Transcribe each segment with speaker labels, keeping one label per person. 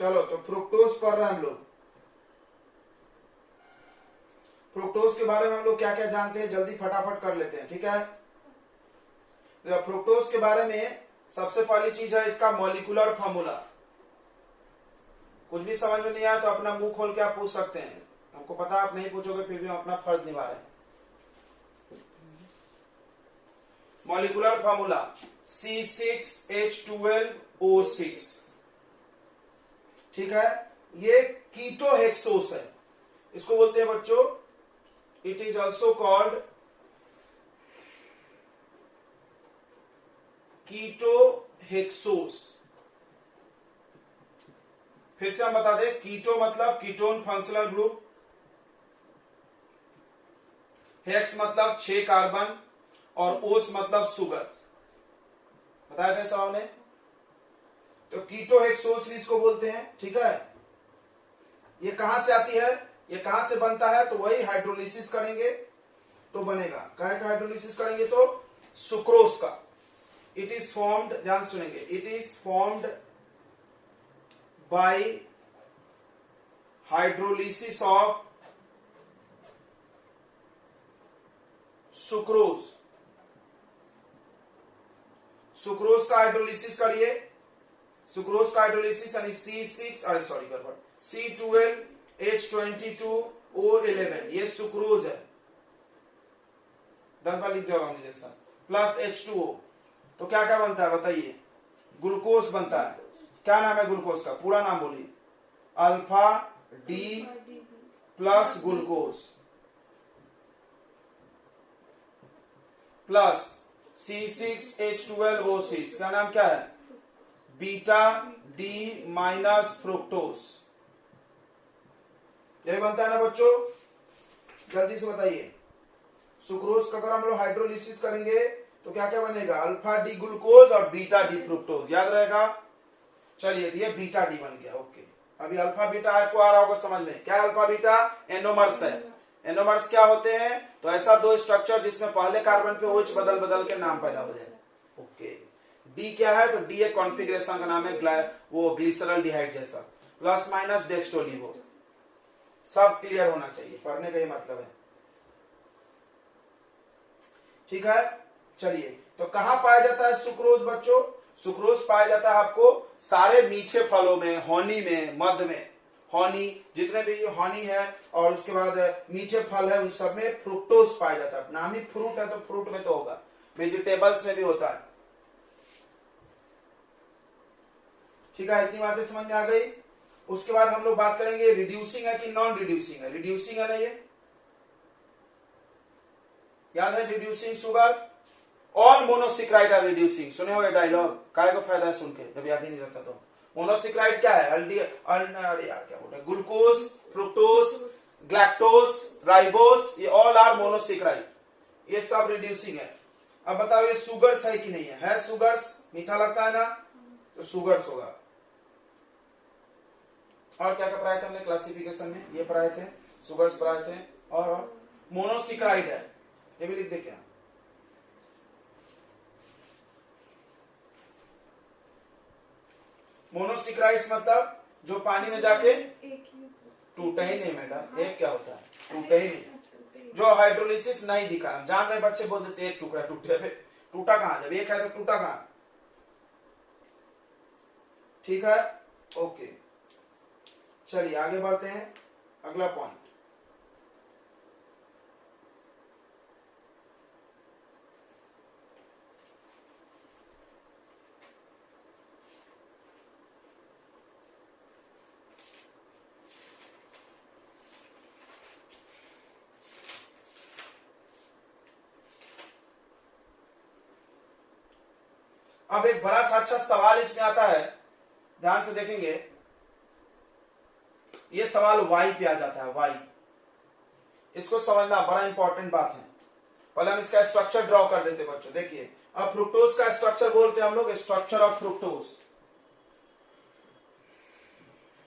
Speaker 1: चलो तो फ्रुक्टोज पढ़ रहे हैं हम लोग। फ्रुक्टोज के बारे में हम लोग क्या क्या जानते हैं, जल्दी फटाफट कर लेते हैं, ठीक है। फ्रुक्टोज के बारे में सबसे पहली चीज है इसका मॉलिक्यूलर फार्मूला। कुछ भी समझ में नहीं आया तो अपना मुंह खोल के आप पूछ सकते हैं, हमको पता आप नहीं पूछोगे फिर भी हम अपना फर्ज निभा रहे हैं। मॉलिक्यूलर फार्मूला C6H12O6, ठीक है। ये कीटोहेक्सोस है, इसको बोलते हैं बच्चों, इट इज ऑल्सो कॉल्ड कीटोहेक्सोस। फिर से हम बता दें, कीटो मतलब कीटोन फंक्शनल ग्रुप, हेक्स मतलब 6 कार्बन और ओस मतलब सुगर, बताया था साहब ने। तो कीटोहेक्सोस इसको बोलते हैं, ठीक है। ये कहां से आती है, ये कहां से बनता है, तो वही हाइड्रोलिसिस करेंगे तो बनेगा। काहे का हाइड्रोलिसिस करेंगे, तो सुक्रोज का। इट इज फॉर्म्ड, ध्यान सुनेंगे, it is formed bye hydrolysis of sucrose. Sucrose का हाइड्रोलिसिस करिए, सुक्रोज का हाइड्रोलिसिस यानी C12H22O11, ये सुक्रोज है, 10 बार लिख दिया होगा डिरेक्शन, प्लस H2O, तो क्या क्या बनता है बताइए, ग्लूकोज बनता है। क्या नाम है ग्लूकोज का, पूरा नाम बोलिए, alpha D plus glucose plus C6H12O6, का नाम क्या है, बीटा डी माइनस फ्रुक्टोज। यही बनता है ना बच्चों, जल्दी से बताइए। सुक्रोज का अगर हम लोग हाइड्रोलिसिस करेंगे तो क्या क्या बनेगा, अल्फा डी ग्लूकोज और बीटा डी फ्रुक्टोज, याद रहेगा। चलिए ये बीटा डी बन गया, ओके। अभी अल्फा बीटा आपको आ रहा होगा समझ में, क्या अल्फा बीटा, एनोमर्स है। एनोमर्स क्या होते हैं, तो ऐसा दो स्ट्रक्चर जिसमें पहले कार्बन पे OH बदल बदल के नाम पैदा हो जाए, ओके। डी क्या है, तो डी एक कॉन्फ़िगरेशन का नाम है, वो ग्लिसरॉल्डिहाइड जैसा, प्लस माइनस डेक्स्ट्रोलिवो। सब क्लियर होना चाहिए, पढ़ने का ही मतलब है, ठीक है। चलिए तो कहां पाया जाता है सुक्रोज बच्चों, सुक्रोज पाया जाता है आपको सारे मीठे फलों में, हनी में, मध में, हनी जितने भी हनी है और उसके बाद मीठे फल है उन सब में फ्रुक्टोज पाया जाता है। नाम ही फ्रूट है तो फ्रूट में तो होगा, वेजिटेबल्स में भी होता है, ठीक है। इतनी बातें समझ में आ गई। उसके बाद हम लोग बात करेंगे रिड्यूसिंग है कि नॉन रिड्यूसिंग है। रिड्यूसिंग है ना, ये याद है, रिड्यूसिंग शुगर और मोनोसिक्राइड आर रिड्यूसिंग, सुने हो ये डायलॉग, काय को फायदा है सुन के जब याद ही नहीं रहता तो। मोनोसिक्राइड क्या है, अरे यार क्या बोल रहे, ग्लूकोज, फ्रुक्टोज, ग्लैक्टोज, राइबोस, ये ऑल आर मोनोसिक्राइड, ये सब रिड्यूसिंग है। अब बताओ ये सुगर्स है कि नहीं है सुगर्स, मीठा लगता है ना, तो सुगर्स होगा। और क्या क्या पढ़ाए थे हमने क्लासिफिकेशन में, ये पढ़ाए थे, सुगर्स पढ़ाए थे, और मोनोसिक्राइड है, ये भी लिख दे क्या, मोनोसिक्राइड्स मतलब जो पानी में जाके टूटे ही नहीं मैडम, एक क्या होता है, टूटे ही नहीं, जो हाइड्रोलिसिस नहीं दिखा, जान रहे बच्चे बोल देते एक टुकड़ा टूटे, टूटा कहां, जब एक है तो टूटा कहां, ठीक है, ओके। चलिए आगे बढ़ते हैं, अगला पॉइंट। अब एक बड़ा सा अच्छा सवाल इसमें आता है, ध्यान से देखेंगे, ये सवाल वाई पे आ जाता है, वाई, इसको समझना बड़ा इंपॉर्टेंट बात है। पहले हम इसका स्ट्रक्चर ड्रॉ कर देते बच्चों, देखिए अब फ्रुक्टोज का स्ट्रक्चर बोलते हैं हम लोग, स्ट्रक्चर ऑफ फ्रुक्टोज।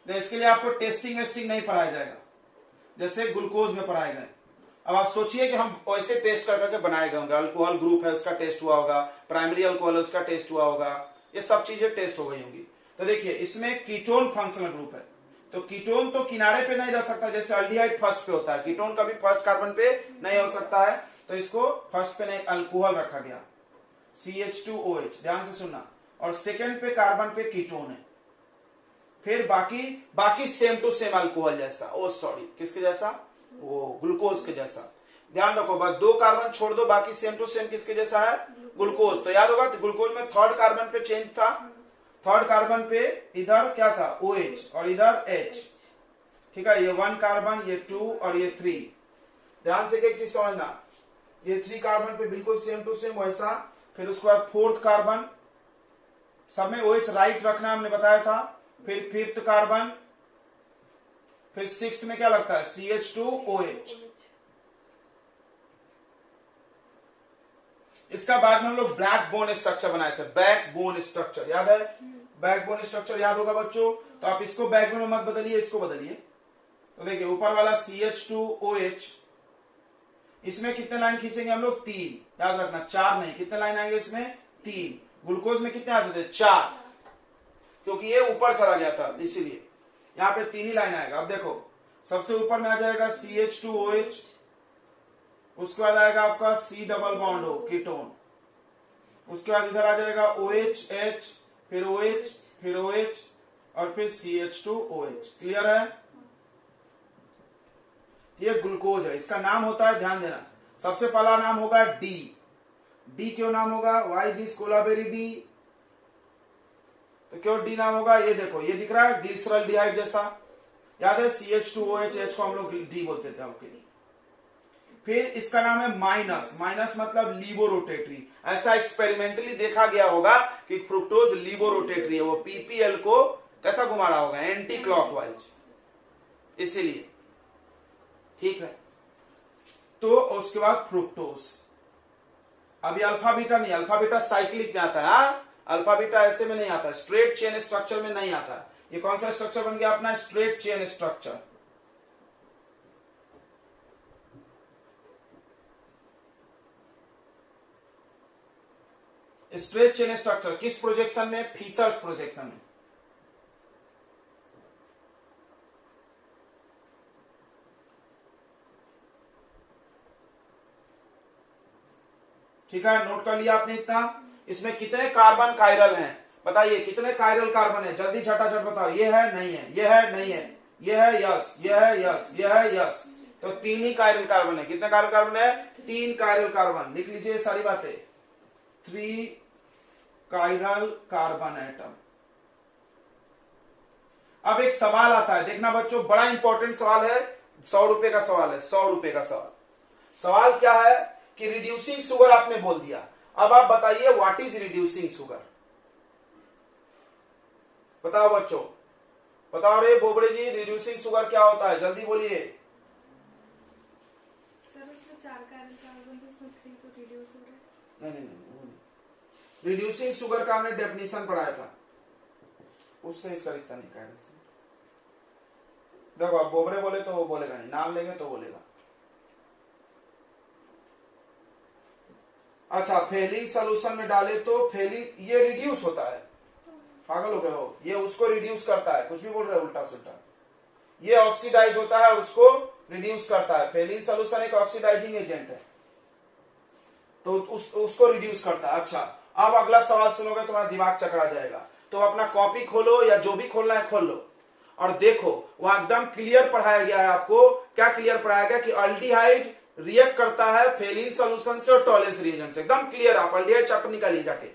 Speaker 1: इसके लिए आपको टेस्टिंग वेस्टिंग नहीं पढ़ाया जाएगा जैसे ग्लूकोज में पढ़ाए गए। अब आप सोचिए कि हम वैसे टेस्ट कर करके बनाए गए होंगे, अल्कोहल ग्रुप है उसका टेस्ट हुआ होगा, प्राइमरी अल्कोहल है उसका टेस्ट हुआ होगा, ये सब चीजें टेस्ट हो गई होंगी। तो देखिए इसमें कीटोन फंक्शनल ग्रुप है, तो कीटोन तो किनारे पे नहीं रह सकता जैसे अल्डिहाइड फर्स्ट पे होता है, कीटोन कभी फर्स्ट कार्बन पे नहीं हो सकता है, तो इसको फर्स्ट पे नहीं अल्कोहल रखा गया CH2OH, ध्यान से सुनना, और सेकंड पे कार्बन पे कीटोन है, फिर बाकी सेम टू सेम अल्कोहल जैसा, ओ सॉरी किसके जैसा, वो ग्लूकोज के जैसा, ध्यान रखो बस 2 कार्बन छोड़ दो, बाकी सेम टू सेम किसके जैसा है, ग्लूकोज। तो याद होगा ग्लूकोज में थर्ड कार्बन पे चेंज था, थर्ड कार्बन पे इधर क्या था OH और इधर H, ठीक है, ये 1 कार्बन, ये 2 और ये 3। ध्यान से एक चीज समझना, ये 3 कार्बन पे बिल्कुल सेम टू सेम वैसा, फिर उसके बाद फोर्थ कार्बन, सब में OH राइट रखना हमने बताया था, फिर फिफ्थ कार्बन, फिर सिक्स्थ में क्या लगता है CH2OH। इसका बाद में हम लोग बैक बोन स्ट्रक्चर बनाए थे, बैक बोन स्ट्रक्चर याद है, बैक बोन स्ट्रक्चर याद होगा बच्चों, तो आप इसको बैक बोन में मत बदलिए, इसको बदलिए। तो देखिए ऊपर वाला CH2OH, इसमें कितने लाइन खींचेंगे हम लोग, 3, याद रखना 4 नहीं, कितने लाइन आएंगे इसमें, 3। ग्लूकोज में कितने आते थे, 4, क्योंकि ये ऊपर चला गया था इसीलिए यहाँ पे 3 ही लाइन आएगा। अब देखो सबसे ऊपर में आ जाएगा CH2OH, उसके बाद आएगा आपका C डबल बॉन्ड हो कीटोन, उसके बाद इधर आ जाएगा OH H, फिर OH, फिर OH और फिर CH2OH। क्लियर है, ये ग्लूकोज है, इसका नाम होता है, ध्यान देना, सबसे पहला नाम होगा डी क्यों नाम होगा, वाई दिस कोलाबेरी डी, तो क्यों डी नाम होगा, ये देखो ये दिख रहा है ग्लिसरॉल्डिहाइड जैसा, याद है CH2OH H को हम लोग डी बोलते थे आपके लिए। फिर इसका नाम है माइनस मतलब लीबोरोटेटरी, ऐसा एक्सपेरिमेंटली देखा गया होगा कि फ्रुक्टोज लीबोरोटेटरी है, वो PPL को कैसा घुमा रहा होगा, एंटी क्लॉकवाइज, इसीलिए, ठीक है। तो उसके बाद फ्रुक्टोज, अभी अल्फा बीटा नहीं, अल्फा बीटा साइक्लिक में आता है, अल्फा बीटा ऐसे में नहीं आता, स्ट्रेट चेन स्ट्रक्चर में नहीं आता। ये कौन सा स्ट्रक्चर बन गया अपना, straight chain structure. Straight chain structure किस प्रोजेक्शन में, फीसर्स प्रोजेक्शन में। ठीक है, नोट कर लिया आपने इतना। इसमें कितने कार्बन कायरल हैं, बताइए कितने कायरल कार्बन है, जल्दी झटाझट बताओ, ये है नहीं है, ये है नहीं है, ये है यस, ये है यस, ये है यस, तो 3 ही कायरल कार्बन है। कितने कायरल कार्बन है, 3 कायरल कार्बन, लिख लीजिए सारी बातें, 3 कायरल कार्बन एटम। अब एक सवाल आता है, देखना बच्चों, बड़ा इंपॉर्टेंट सवाल है, 100 रुपए का सवाल है, 100 रुपए का सवाल। सवाल क्या है कि रिड्यूसिंग शुगर आपने बोल दिया, अब आप बताइए व्हाट इज रिड्यूसिंग शुगर, बताओ बच्चों, बताओ रे बोबड़े जी, रिड्यूसिंग शुगर क्या होता है, जल्दी बोलिए।
Speaker 2: सर उसमें 4 कायरल कार्बन थे, उसमें 3 तो रिड्यूस हो रहा है।
Speaker 1: नहीं, रिड्यूसिंग शुगर का हमने डेफिनेशन पढ़ाया था, उससे इसका रिश्ता नहीं कायरल से। देखो आप बोबड़े बोले तो वो बोलेगा नहीं, नाम लेंगे तो बोलेगा। अच्छा, फेलिंग सोल्यूशन में डाले तो फेलिंग ये रिड्यूस होता है, पागल हो गए हो, ये उसको रिड्यूस करता है, कुछ भी बोल रहे उल्टा सुल्टा, ये ऑक्सीडाइज होता है और उसको रिड्यूस करता है। फेलिंग सोल्यूशन एक ऑक्सीडाइजिंग एजेंट है, तो उसको रिड्यूस करता है। अच्छा, अब अगला सवाल सुनोगे तुम्हारा दिमाग चकरा जाएगा, तो अपना कॉपी खोलो या जो भी खोलना है खोल लो और देखो, वहां एकदम क्लियर पढ़ाया गया है आपको। क्या क्लियर पढ़ाया गया कि अल्डिहाइड रिएक्ट करता है फेलिन सॉल्यूशन से और टॉलेंस रिएजेंट से, एकदम क्लियर। आप अल्डिहाइड चैप्टर निकालिए जाके,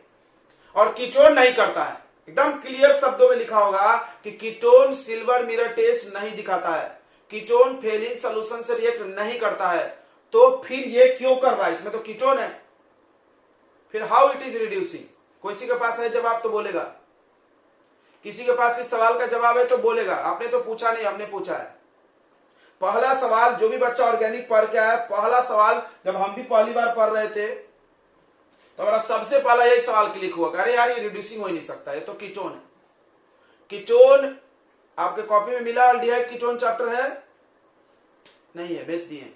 Speaker 1: और कीटोन नहीं करता है, एकदम क्लियर शब्दों में लिखा होगा कि कीटोन सिल्वर मिरर टेस्ट नहीं दिखाता है, कीटोन फेलिन सॉल्यूशन से रिएक्ट नहीं करता है। तो फिर ये क्यों कर रहा है, इसमें तो कीटोन है, फिर हाउ इट इज रिड्यूसिंग। किसी के पास है जवाब तो बोलेगा, किसी के पास इस सवाल का जवाब है तो बोलेगा। आपने तो पूछा नहीं, हमने पूछा है। पहला सवाल, जो भी बच्चा ऑर्गेनिक पढ़ के आया, पहला सवाल जब हम भी पहली बार पढ़ रहे थे तो हमारा सबसे पहला यही सवाल क्लिक हुआ, अरे यार ये रिड्यूसिंग हो ही नहीं सकता, ये तो कीटोन है। कीटोन आपके कॉपी में मिला, अल्डिहाइड कीटोन चैप्टर है नहीं है, बेच दिए।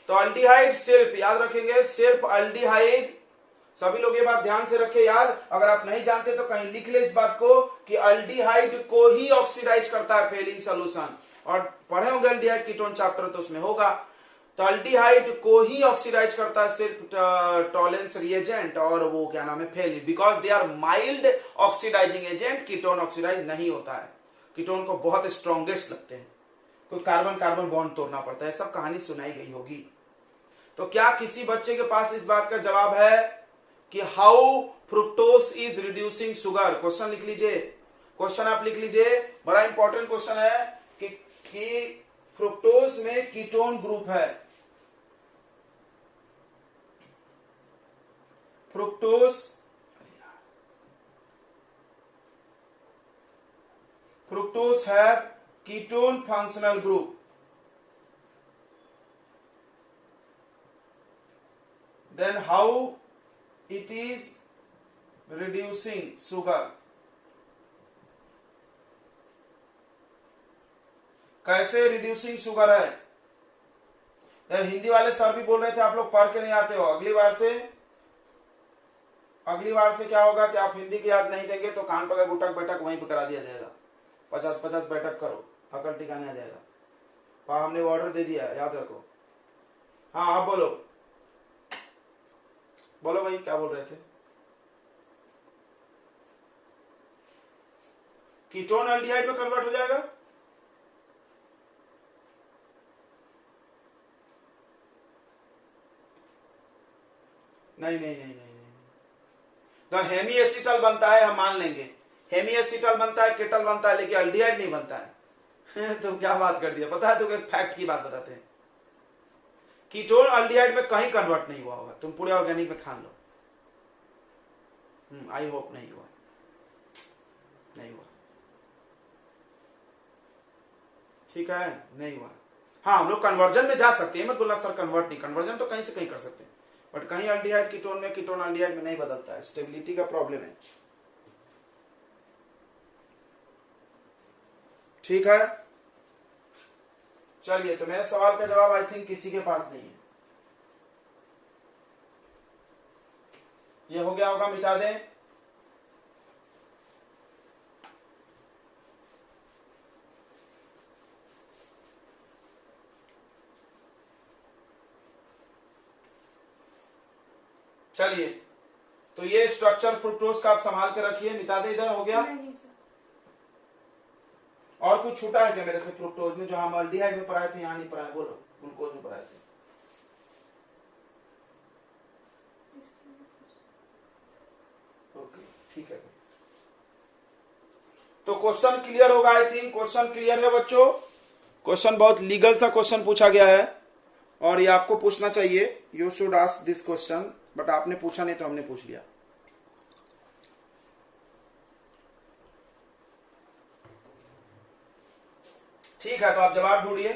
Speaker 1: तो अल्डिहाइड सिर्फ याद रखेंगे, सिर्फ अल्डिहाइड सभी लोग ये बात ध्यान से रखे याद, अगर आप नहीं जानते तो कहीं लिख ले इस बात को कि अल्डिहाइड को ही ऑक्सीडाइज करता है फेल इन सोल्यूशन। और पढ़े होंगे अल्डिहाइड कीटोन चैप्टर तो उसमें होगा। तो अल्डिहाइड को ही ऑक्सीडाइज करता है सिर्फ टॉलेंस रिएजेंट, और वो क्या नाम है fail, because they are mild oxidising agent. Ketone oxidise नहीं होता है, कीटोन को बहुत स्ट्रॉन्गेस्ट लगते हैं, कोई कार्बन कार्बन बॉन्ड तोड़ना पड़ता है, सब कहानी सुनाई गई होगी। तो क्या किसी बच्चे के पास इस बात का जवाब है कि how fructose is reducing sugar? Question लिख लीजिए, क्वेश्चन आप लिख लीजिए, बड़ा इंपॉर्टेंट क्वेश्चन है कि फ्रुक्टोज में कीटोन ग्रुप है, fructose have ketone functional group, then how it is reducing sugar? कैसे रिड्यूसिंग शुगर है? हिंदी वाले सर भी बोल रहे थे आप लोग पढ़ के नहीं आते हो, अगली बार से क्या होगा कि आप हिंदी की याद नहीं देंगे तो कान पकड़ उठक बैठक वहीं पर करा दिया जाएगा। 50-50 बैठक करो, अकल टिकाने आ जाएगा। हमने ऑर्डर दे दिया, याद रखो। हाँ आप बोलो भाई, क्या बोल रहे थे? कीटोन एल्डिहाइड में कन्वर्ट हो जाएगा? नहीं। तो हेमी एसिटल बनता है, हम मान लेंगे हेमी एसिटल बनता है, केटल बनता है, लेकिन एल्डिहाइड नहीं बनता है। तुम क्या बात कर दिया, पता है तुम एक फैक्ट की बात बताते हैं, कीटोन एल्डिहाइड में कहीं कन्वर्ट नहीं हुआ होगा, तुम पूरे ऑर्गेनिक में खान लो। आई होप नहीं हुआ। ठीक है, नहीं हुआ। हाँ हम लोग कन्वर्जन में जा सकते हैं, मत बोला सर कन्वर्ट नहीं, कन्वर्जन तो कहीं से कहीं कर सकते हैं, बट कहीं एल्डिहाइड कीटोन में, कीटोन एल्डिहाइड में नहीं बदलता है, स्टेबिलिटी का प्रॉब्लम है। ठीक है, चलिए, तो मेरे सवाल का जवाब आई थिंक किसी के पास नहीं है। ये हो गया होगा, मिटा दें। चलिए, तो ये स्ट्रक्चर फ्रुक्टोज का आप संभाल के रखिए, मिटा दे। इधर हो गया?
Speaker 2: नहीं सर।
Speaker 1: और कुछ छूटा है क्या मेरे से फ्रुक्टोज में, जो हम एल्डिहाइड में पढ़ाए थे यहाँ नहीं पढ़ाए? बोलो, ग्लूकोज में पढ़ाए थे। ओके, ठीक है। तो क्वेश्चन क्लियर होगा, आई थिंक क्वेश्चन क्लियर है बच्चों। क्वेश्चन बहुत लीगल सा क्वेश्चन पूछा गया है और ये आपको पूछना चाहिए। You should ask this question, but आपने पूछा नहीं तो हमने पूछ लिया। ठीक है, तो आप जवाब ढूंढिए।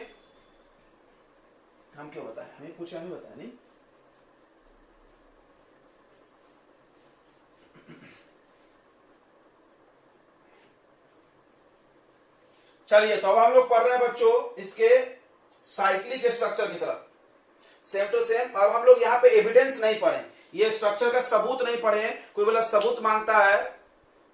Speaker 1: हम क्यों बताएं, हमें पूछा, हमें बताया नहीं। चलिए, तो अब हम लोग पढ़ रहे हैं बच्चों इसके साइक्लिक स्ट्रक्चर की तरफ, सेम टू सेम। अब हम लोग यहाँ पे एविडेंस नहीं पढ़े, ये स्ट्रक्चर का सबूत नहीं पढ़े। कोई बोला सबूत मांगता है,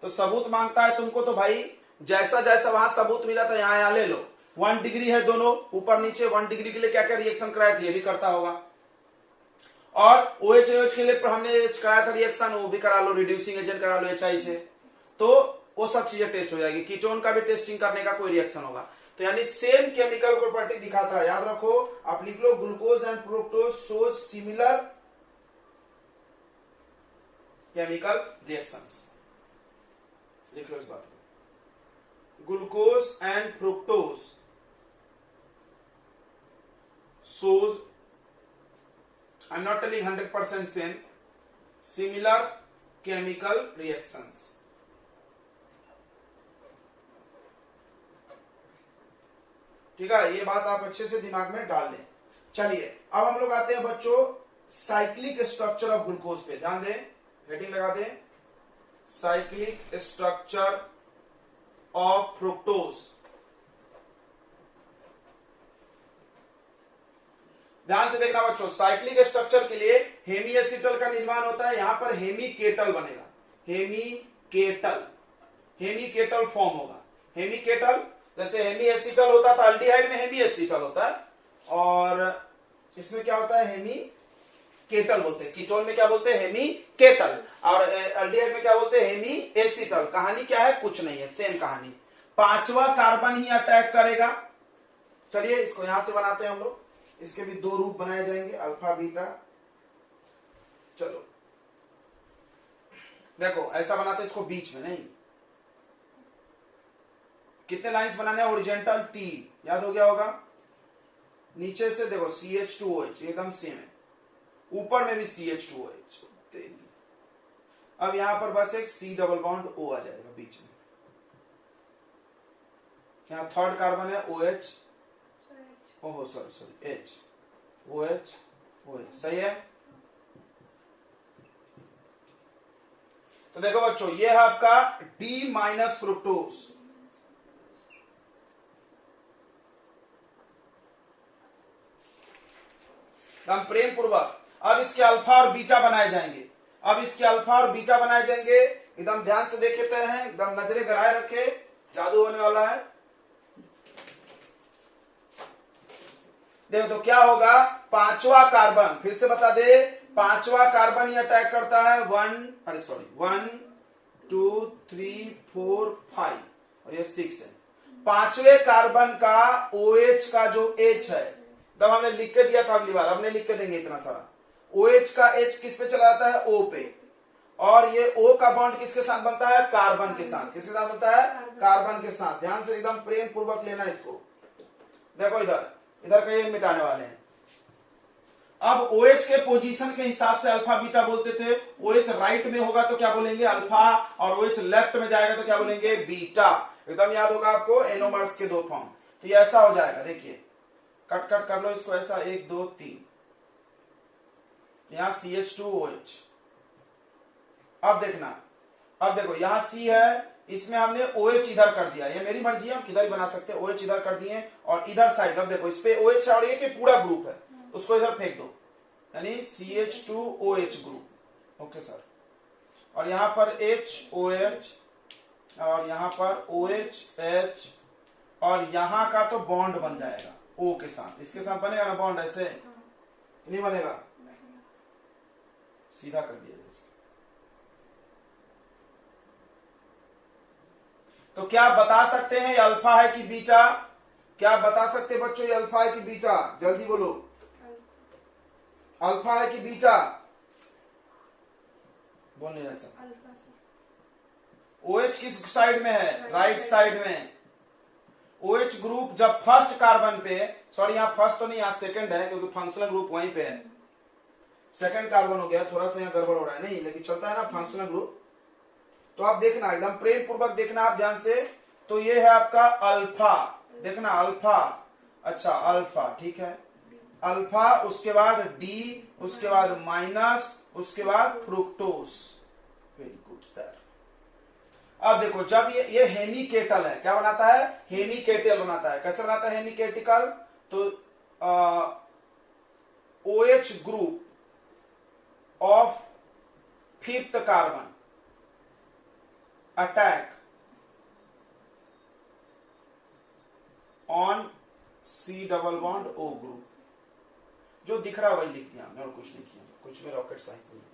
Speaker 1: तो सबूत मांगता है तुमको, तो भाई जैसा जैसा वहां सबूत मिला था यहाँ ले लो। 1 डिग्री है दोनों ऊपर नीचे, 1 डिग्री के लिए क्या क्या रिएक्शन कराए थे, ये भी करता होगा। और OH के लिए हमने कराया था रिएक्शन, वो भी करा लो, रिड्यूसिंग एजेंट करा लो HI से, तो वो सब चीजें टेस्ट हो जाएगी। कीटोन का भी टेस्टिंग करने का कोई रिएक्शन होगा, तो यानी सेम केमिकल प्रॉपर्टी दिखाता है। याद रखो, आप लिख लो, glucose and fructose shows similar chemical reactions. लिख लो इस बात को, glucose and fructose shows, I'm not telling 100% same, similar chemical reactions. ठीक है, ये बात आप अच्छे से दिमाग में डाल लें। चलिए, अब हम लोग आते हैं बच्चों साइक्लिक स्ट्रक्चर ऑफ ग्लूकोज पे। ध्यान दें, हेडिंग लगा दें, साइक्लिक स्ट्रक्चर ऑफ फ्रुक्टोज। ध्यान से देखना बच्चों, साइक्लिक स्ट्रक्चर के लिए हेमी एसिटल का निर्माण होता है, यहां पर हेमी केटल बनेगा, हेमी केटल फॉर्म होगा। हेमी केटल, जैसे हेमी एसिटल होता था अल्डिहाइड में, हेमी एसिटल होता है, और इसमें क्या होता है, हेमी केटल बोलते हैं। कीटोन में क्या बोलते हैं, हेमी केटल, और अल्डिहाइड में क्या बोलते हैं, हेमी एसिटल। कहानी क्या है, कुछ नहीं है, सेम कहानी। पांचवा कार्बन ही अटैक करेगा। चलिए इसको यहां से बनाते हैं हम लोग, इसके भी दो रूप बनाए जाएंगे, अल्फा बीटा। चलो देखो ऐसा बनाते हैं, इसको बीच में नहीं, कितने लाइंस बनाने हैं, ओरिजेंटल 3, याद हो गया होगा। नीचे से देखो CH2OH एकदम सेम है, ऊपर में भी CH2OH। अब यहां पर बस एक C डबल बॉन्ड O आ जाएगा बीच में। यहां थर्ड कार्बन है OH, ओहो सॉरी H, OH OH, सही है। तो देखो बच्चों, ये है आपका D माइनस फ्रुक्टोज। हम प्रेम पूर्वक अब इसके अल्फा और बीटा बनाए जाएंगे, एकदम ध्यान से देखते हैं, एकदम नजरें गड़ाए रखे, जादू होने वाला है। देखो तो क्या होगा, पांचवा कार्बन, फिर से बता दे, पांचवा कार्बन ही अटैक करता है, 1 2 3 4 5 और ये 6 है। पांचवे कार्बन का OH का जो H है, तब हमने लिख के दिया था अगली बार, हमने लिख के देंगे इतना सारा। OH का H किस पे चला जाता है, O पे, और ये O का बॉन्ड किसके साथ बनता है, कार्बन के साथ। किसके साथ बनता है, कार्बन के साथ। ध्यान से एकदम प्रेम पूर्वक लेना इसको। देखो इधर का ये मिटाने वाले हैं। अब OH के पोजीशन के हिसाब से अल्फा बीटा बोलते थे। OH राइट में होगा तो क्या बोलेंगे, अल्फा, और OH लेफ्ट में जाएगा तो क्या बोलेंगे, बीटा। एकदम याद होगा आपको, एनोमर्स के दो फॉर्म। तो ये ऐसा हो जाएगा, देखिए कट कर लो इसको ऐसा, 1 2 3, यहां CH2OH। अब देखना, अब देखो यहां C है, इसमें हमने OH इधर कर दिया, ये मेरी मर्जी है, हम किधर भी बना सकते हैं। OH इधर कर दिए, और इधर साइड अब देखो इस पे OH है, और ये पूरा ग्रुप है, उसको इधर फेंक दो, यानी CH2OH ग्रुप। Okay sir. और यहां पर HOH, और यहां पर OH और यहां का तो बॉन्ड बन जाएगा O के साथ। इसके साथ बनेगा ना बॉन्ड, ऐसे नहीं बनेगा, सीधा कर दिया जैसे। तो क्या बता सकते हैं ये अल्फा है कि बीटा, क्या बता सकते हैं बच्चों, ये अल्फा है कि बीटा, जल्दी बोलो, अल्फा है कि बीटा, बोल नहीं रहे सब। OH किस साइड में है, राइट साइड में। OH ग्रुप जब फर्स्ट कार्बन पे, सॉरी यहां फर्स्ट तो नहीं, यहां सेकंड है, क्योंकि फंक्शनल ग्रुप वहीं पे है, सेकंड कार्बन हो गया, थोड़ा सा यहां गड़बड़ हो रहा है, नहीं लेकिन चलता है ना फंक्शनल ग्रुप। तो आप देखना, एकदम प्रेम पूर्वक देखना आप ध्यान से। तो ये है आपका अल्फा, देखना अल्फा, अच्छा अल्फा, ठीक है, अल्फा, उसके बाद डी, उसके बाद माइनस, उसके बाद फ्रुक्टोज। Very good sir. अब देखो जब ये हेमी केटल है, क्या बनाता है, हेमी केटल बनाता है। कैसे बनाता है हेमी केटिकल, तो OH group of fifth carbon attack on C double bond O group. जो दिख रहा है वही लिख दिया हमने, और कुछ नहीं किया, कुछ में रॉकेट साइंस नहीं है,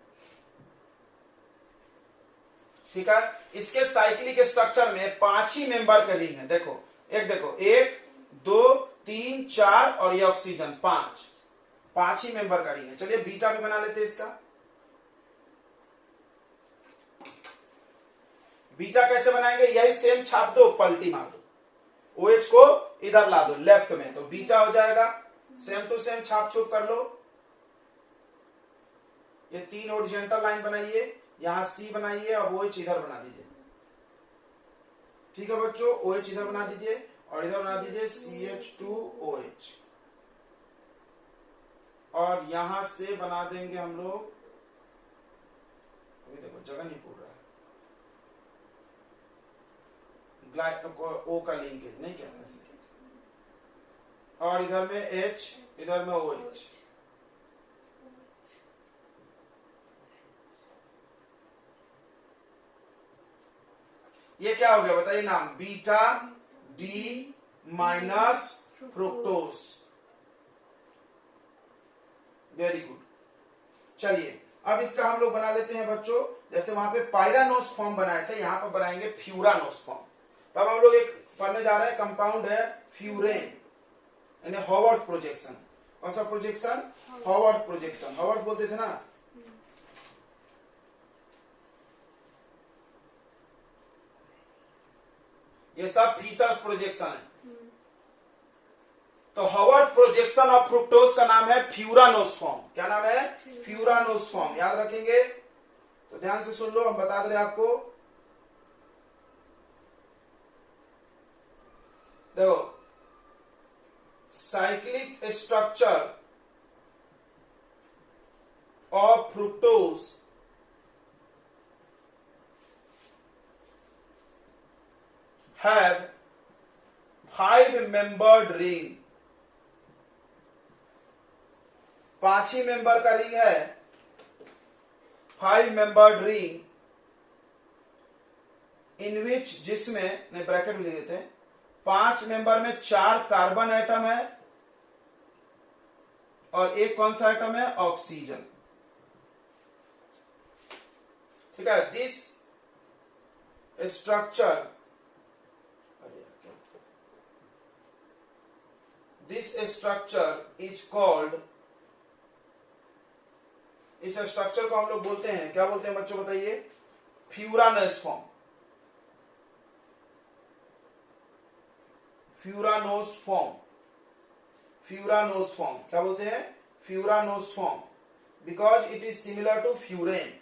Speaker 1: ठीक है। इसके साइक्लिक स्ट्रक्चर में 5 ही मेंबर का रिंग है। देखो 1 2 3 4 और ये ऑक्सीजन 5 ही मेंबर का रिंग है। चलिए बीटा भी बना लेते हैं इसका। बीटा कैसे बनाएंगे, यही सेम छाप दो, पलटी मार दो, OH को इधर ला दो लेफ्ट में, तो बीटा हो जाएगा। सेम टू सेम छाप छूप कर लो। ये 3 ओरिजेंटल लाइन बनाइए, यहां C बनाइए और OH इधर बना दीजिए, ठीक है बच्चों। OH इधर बना दीजिए और इधर बना दीजिए CH2OH, और यहां से बना देंगे हम लोग, अभी देखो जगह नहीं पूर रहा है, O का लिंकेज नहीं क्या, और इधर में H, इधर में OH, ये क्या हो गया बताइए नाम, beta D minus fructose. Very good. चलिए अब इसका हम लोग बना लेते हैं बच्चों, जैसे वहां पे पायरानोस फॉर्म बनाए थे, यहां पर बनाएंगे फ्यूरानोस फॉर्म। तब हम लोग एक पढ़ने जा रहे हैं, कंपाउंड है फ्यूरेन यानी हॉवर्थ प्रोजेक्शन। कौन सा प्रोजेक्शन? Howarth projection. हॉवर्थ बोलते थे ना। ये सब फीसर्स प्रोजेक्शन है। तो हॉवर्थ प्रोजेक्शन ऑफ फ्रुक्टोज का नाम है फ्यूरानोस फॉर्म। क्या नाम है? फ्यूरानोस फॉर्म। याद रखेंगे तो ध्यान से सुन लो, हम बता दे रहे आपको। देखो, cyclic structure of fructose have 5-membered ring। 5 he member का रिंग है, 5-membered ring इन विच, जिसमें नहीं ब्रैकेट में लिख देते हैं, 5 मेंबर में 4 कार्बन एटम है और एक कौन सा एटम है? ऑक्सीजन। ठीक है। दिस स्ट्रक्चर इज कॉल्ड, इस स्ट्रक्चर को हम लोग बोलते हैं, क्या बोलते हैं बच्चों बताइए? Furanose form. Furanose form. Furanose form क्या बोलते हैं? Furanose form, because it is similar to furan.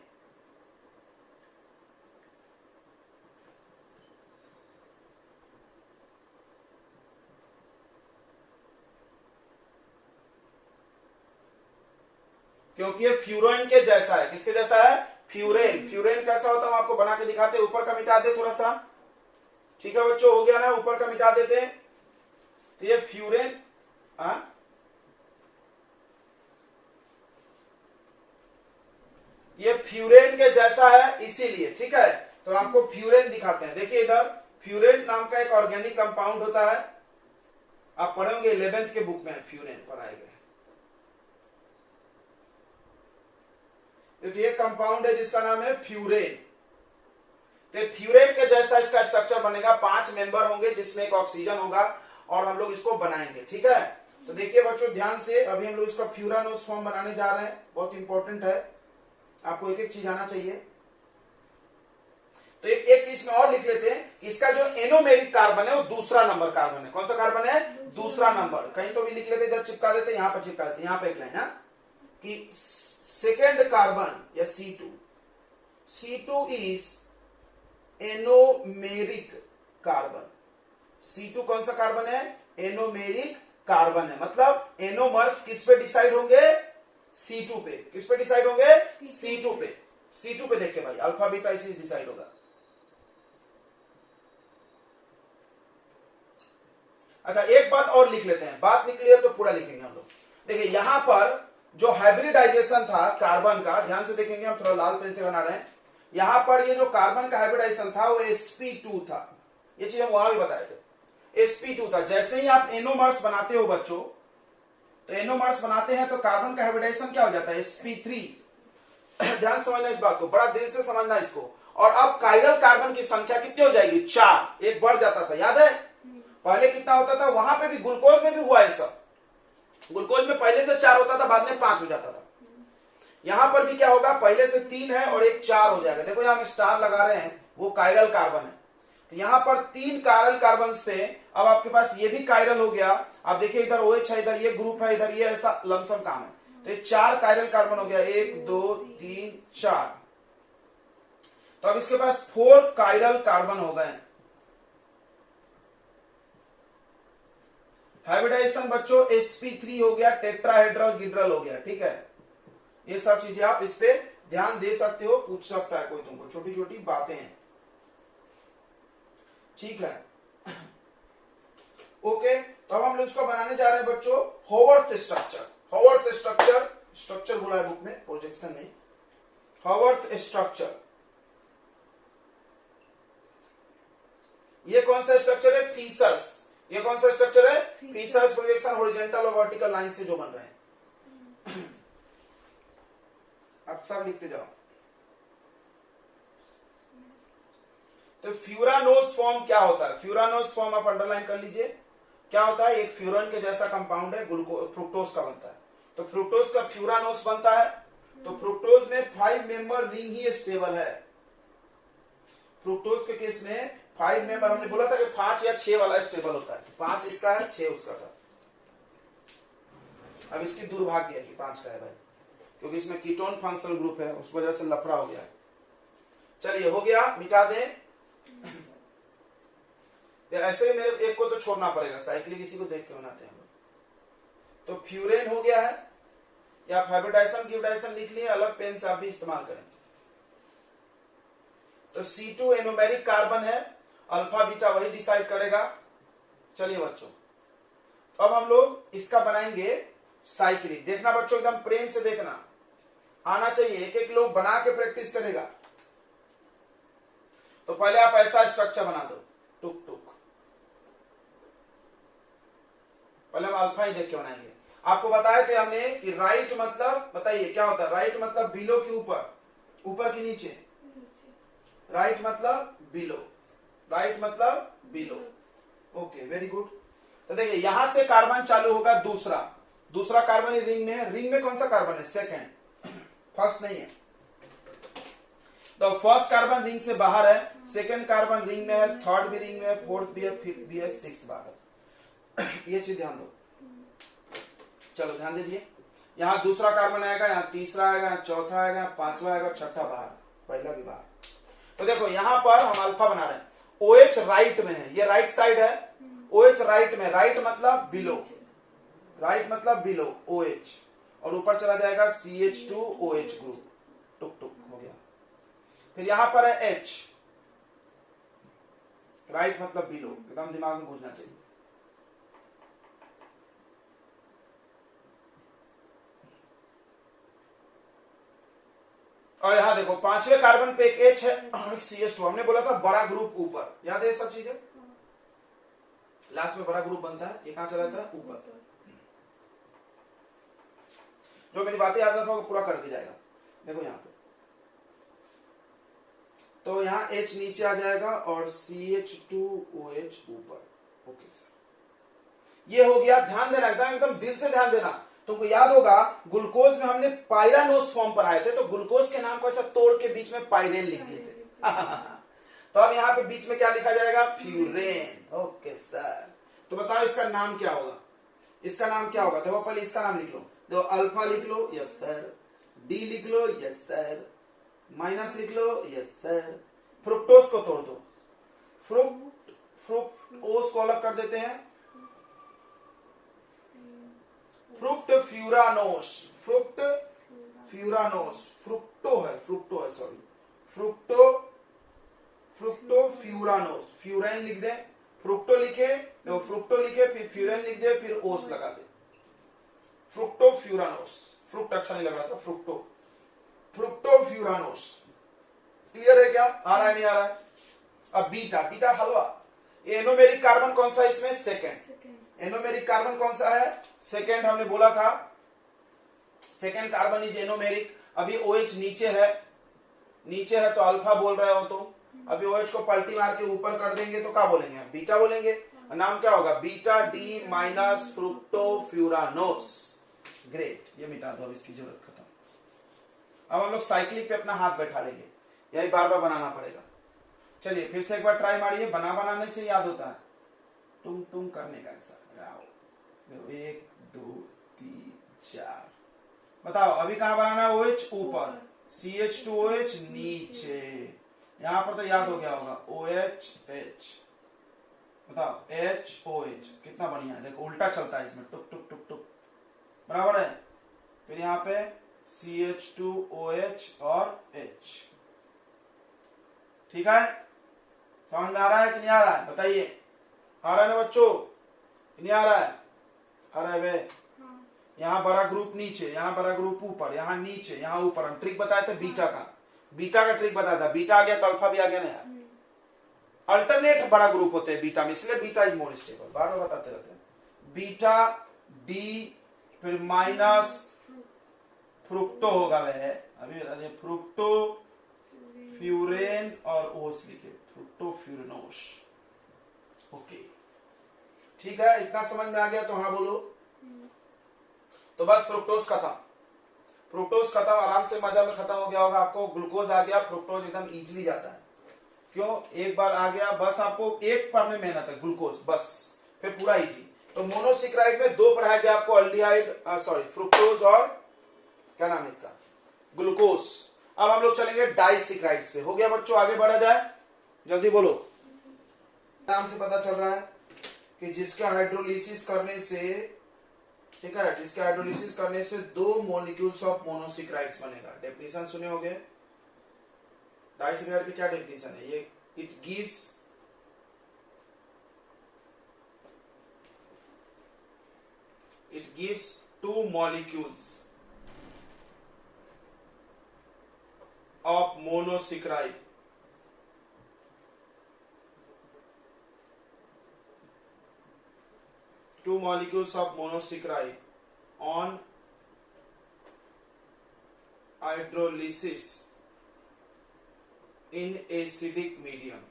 Speaker 1: क्योंकि ये फ्यूरेन के जैसा है। किसके जैसा है? फ्यूरेन। फ्यूरेन कैसा होता है आपको बना के दिखाते हैं। ऊपर का मिटा दे थोड़ा सा। ठीक है बच्चों, हो गया ना? ऊपर का मिटा देते हैं। तो ये फ्यूरेन, ये फ्यूरेन के जैसा है इसीलिए। ठीक है, तो आपको फ्यूरेन दिखाते हैं। देखिए इधर, फ्यूरेन नाम का एक ऑर्गेनिक कंपाउंड होता है, आप पढ़ोगे 11th के बुक में फ्यूरेन पढ़ाए गए। तो ये कंपाउंड है जिसका नाम है फ्यूरेन। तो फ्यूरेन के जैसा इसका स्ट्रक्चर बनेगा, 5 मेंबर होंगे जिसमें एक ऑक्सीजन होगा और हम लोग इसको बनाएंगे। ठीक है, तो देखिए बच्चों ध्यान से, अभी हम लोग इसका फ्यूरानोस फॉर्म बनाने जा रहे हैं। बहुत इंपॉर्टेंट है, आपको एक एक चीज आना चाहिए। तो एक चीज में और लिख लेते हैं, इसका जो एनोमेरिक कार्बन है वो दूसरा नंबर कार्बन है। कौन सा कार्बन है? दूसरा नंबर। कहीं तो भी लिख लेते, इधर चिपका देते, यहां पर चिपका देते। यहां पर एक लाइन है कि सेकेंड कार्बन या C2, C2 is anomeric carbon. C2 कौन सा कार्बन है? एनोमेरिक कार्बन है। मतलब एनोमर्स किस पे डिसाइड होंगे? C2 पे। किस पे डिसाइड होंगे? C2 पे। C2 पे देखिए भाई, अल्फा बीटा इसी डिसाइड होगा। अच्छा एक बात और लिख लेते हैं, बात निकली है तो पूरा लिखेंगे हम लोग। देखिए यहां पर जो हाइब्रिडाइजेशन था कार्बन का, ध्यान से देखेंगे, हम थोड़ा लाल पेन से बना रहे हैं। यहां पर ये जो कार्बन का हाइब्रिडाइजेशन था वो sp2 था। ये चीज हम वहां भी बताए थे, sp2 था। जैसे ही आप एनोमर्स बनाते हो बच्चों, तो एनोमर्स बनाते हैं तो कार्बन का हाइब्रिडाइजेशन क्या हो जाता है? sp3। ध्यान समझना इस बात को, बड़ा दिल से समझना इसको। और अब कायरल कार्बन की संख्या कितनी हो जाएगी? 4। एक बढ़ जाता था, याद है? पहले कितना होता था? वहां पे भी, ग्लूकोज में भी हुआ है सब। ग्लूकोज में पहले से 4 होता था, बाद में 5 हो जाता था। यहां पर भी क्या होगा? पहले से 3 है और एक 4 हो जाएगा। देखो यहां हम स्टार लगा रहे हैं, वो कायरल कार्बन है। तो यहां पर 3 कायरल कार्बन थे, अब आपके पास ये भी कायरल हो गया। अब देखिए इधर OH है, इधर ये ग्रुप है, इधर ये, ऐसा लमसम काम है। तो ये 4 कायरल कार्बन हो गया, 1 2 3 4। तो अब इसके पास 4 कायरल कार्बन हो गए। हाइब्रिडाइजेशन बच्चों sp3 हो गया, टेट्राहेड्रल गिड्रल हो गया। ठीक है, ये सब चीजें आप इस पे ध्यान दे सकते हो, पूछ सकता है कोई तुमको, छोटी छोटी बातें हैं। ठीक है, ओके। तो अब हम लोग इसको बनाने जा रहे हैं बच्चों, Howarth structure. Howarth structure, structure बोला है बुक में, प्रोजेक्शन नहीं। हॉवर्थ स्ट्रक्चर ये कौन सा स्ट्रक्चर है? फीसर्स। ये कौन सा स्ट्रक्चर है? फीसर्स प्रोजेक्शन हॉरिजॉन्टल और वर्टिकल लाइन से जो बन रहे हैं। अब सब लिखते जाओ। तो फ्यूरानोस फॉर्म क्या होता है? फ्यूरानोस फॉर्म आप अंडरलाइन कर लीजिए। क्या होता है? एक फ्यूरन के जैसा कंपाउंड है, फ्रुक्टोज का बनता है। तो फ्रुक्टोज का फ्यूरानोस बनता है। तो फ्रुक्टोज में 5 मेंबर रिंग ही स्टेबल है। फ्रुक्टोज के केस में 5 मेंबर, हमने बोला था कि 5 या 6 वाला स्टेबल होता है। 5 इसका है, 6 उसका था। अब इसकी दुर्भाग्य है कि 5 का है भाई, क्योंकि इसमें कीटोन फंक्शनल ग्रुप है, उस वजह से लफड़ा हो गया। चलिए हो गया, मिटा दें। ऐसे ही मेरे एक को तो छोड़ना पड़ेगा, साइक्लिक इसी को देख के बनाते हैं हम लोग। तो फ्यूरेन हो गया है, या हाइब्रिडाइजेशन गिब्राइजेशन लिख लिए, अलग पेन से आप भी इस्तेमाल करेंगे। तो C2 एनोमेरिक कार्बन है, अल्फा बीटा वही डिसाइड करेगा। चलिए बच्चों, अब हम लोग इसका बनाएंगे साइक्लिक। देखना बच्चों, एकदम प्रेम से देखना, आना चाहिए। एक एक लोग बना के प्रैक्टिस करेगा। तो पहले आप ऐसा स्ट्रक्चर बना दो, टुक टुक। पहले हम अल्फा ही देख के बनाएंगे। आपको बताए थे हमने कि राइट मतलब, बताइए क्या होता है? राइट मतलब बिलो के ऊपर, ऊपर की नीचे। राइट मतलब बिलो, राइट मतलब बिलो। Okay, very good. तो देखिए यहां से कार्बन चालू होगा दूसरा कार्बन रिंग में है। रिंग में कौन सा कार्बन है? सेकेंड, फर्स्ट नहीं है। तो फर्स्ट कार्बन रिंग से बाहर है, सेकेंड कार्बन रिंग में है, थर्ड भी रिंग में है, फोर्थ भी है, फिफ्थ भी है, सिक्स्थ बाहर। ये चीज ध्यान दो। चलो ध्यान दे दिए। यहाँ दूसरा कार्बन आएगा, यहाँ तीसरा आएगा, यहाँ चौथा आएगा, पांचवा आएगा, छठा बाहर, पहला भी बाहर। तो देखो यहां पर हम अल्फा बना रहे हैं। OH राइट में है, ये राइट साइड है। OH राइट में, राइट मतलब बिलो, राइट मतलब बिलो OH, और ऊपर चला जाएगा CH2OH ग्रुप, टुक टुक हो गया। फिर यहां पर है H, राइट मतलब बिलो, एकदम दिमाग में घुसना चाहिए। और यहां देखो पांचवें कार्बन पे एक H है और एक CH2। हमने बोला था बड़ा ग्रुप ऊपर, याद है ये सब चीजें? लास्ट में बड़ा ग्रुप बनता है, ये कहां चला जाता है? ऊपर। जो मेरी बातें याद रखोगे पूरा करके जाएगा। देखो यहां पे, तो यहां H नीचे आ जाएगा और CH2OH ऊपर। ओके सर, ये हो गया। ध्यान देना, एकदम दिल से ध्यान देना। तुमको याद होगा ग्लूकोज में हमने पायरानोस फॉर्म पर आए थे, तो ग्लूकोज के नाम को ऐसा तोड़ के बीच में पायरेन लिख दिए थे। तो अब यहाँ पे बीच में क्या लिखा जाएगा? फ्यूरेन। ओके सर, तो बताओ इसका नाम क्या होगा? इसका नाम क्या होगा? देखो पहले इसका नाम लिख लो। देखो अल्फा लिख लो, यस सर। डी लिख लो, यस सर। माइनस लिख लो, यस सर। फ्रुक्टोज को तोड़ दो, फ्रुक्टोज को अलग कर देते हैं, फ्रुक्ट फ्यूरानोस, फ्रुक्ट फ्यूरानोस, फ्रुक्टो है सॉरी, फ्रुक्टो फ्यूरानोस। फ्यूरेन लिख दे, फ्रुक्टो लिखे, देखो फ्रुक्टो लिखे, फिर फ्यूरेन लिख दे, फिर ओस लगा दे, फ्रुक्टो फ्यूरानोस। फ्रुक्ट अच्छा नहीं लग रहा था, फ्रुक्टो फ्यूरानोस। क्लियर है क्या? आ रहा है नहीं आ रहा है? अब बीटा हलवा। एनोमेरिक कार्बन कौन सा इसमें? सेकेंड। एनोमेरिक कार्बन कौन सा है? सेकेंड। हमने बोला था सेकेंड कार्बन इज एनोमेरिक। अभी OH नीचे है तो अल्फा बोल रहे हो तुम। अभी OH को पलटी मार के ऊपर कर देंगे तो क्या बोलेंगे? बीटा बोलेंगे। नाम क्या होगा? Beta D minus fructofuranose. Great, ये मिटा दो, अब इसकी जरूरत खत्म। अब हम लोग साइक्लिक पे अपना हाथ बैठा लेंगे, यही बार बार बनाना पड़ेगा। चलिए फिर से एक बार ट्राई मारिए, बनाने से याद होता है, तुम करने का ऐसा। 1 2 3 4। बताओ अभी कहां बनाना है? OH ऊपर, CH2OH नीचे। यहां पर तो याद हो गया होगा, OH। बताओ HOH, कितना बढ़िया है। देखो उल्टा चलता है इसमें, टुक टुक टुक टुक, बराबर है। फिर यहां पे CH2OH और H। ठीक है, समझ में आ रहा है कि नहीं आ रहा है? बताइए, आ रहा है ना बच्चों? नहीं आ रहा है? आ रहा है बे? यहाँ बड़ा ग्रुप नीचे, यहाँ बड़ा ग्रुप ऊपर, यहाँ नीचे, यहाँ ऊपर। हम ट्रिक बताए थे बीटा का ट्रिक बताया था। बीटा आ गया तो अल्फा भी आ गया ना यार। अल्टरनेट बड़ा ग्रुप होते हैं बीटा में, इसलिए बीटा इज मोर स्टेबल, बार बार बताते रहते हैं। बीटा डी फिर माइनस फ्रुक्टो होगा, वह अभी बता दें, फ्रुक्टो फ्यूरेन और ओस लिखे, फ्रुक्टो फ्यूरेनोस। ओके ठीक है, इतना समझ में आ गया तो हाँ बोलो। तो बस फ्रुक्टोज खत्म, फ्रुक्टोज खत्म, आराम से मजा में खत्म हो गया होगा आपको। ग्लूकोज आ गया, फ्रुक्टोज एकदम इजीली जाता है, क्यों, एक बार आ गया, बस आपको एक पढ़ने में मेहनत है, ग्लूकोज बस, फिर पूरा इजी। तो मोनोसिक्राइड में दो पढ़ाया गया आपको, अल्डिहाइड सॉरी फ्रुक्टोज और क्या नाम है इसका, ग्लूकोज। अब हम लोग चलेंगे डाइसिक्राइड्स पे। हो गया बच्चों, आगे बढ़ा जाए, जल्दी बोलो। नाम से पता चल रहा है कि जिसका हाइड्रोलिसिस करने से, ठीक है, जिसके हाइड्रोलिसिस करने से दो मॉलिक्यूल्स ऑफ मोनोसिक्राइड्स बनेगा। डेफिनेशन सुने होंगे डाइसिक्राइड की, क्या डेफिनेशन है ये, it gives two molecules of monosaccharide two molecules of monosaccharide on hydrolysis in acidic medium.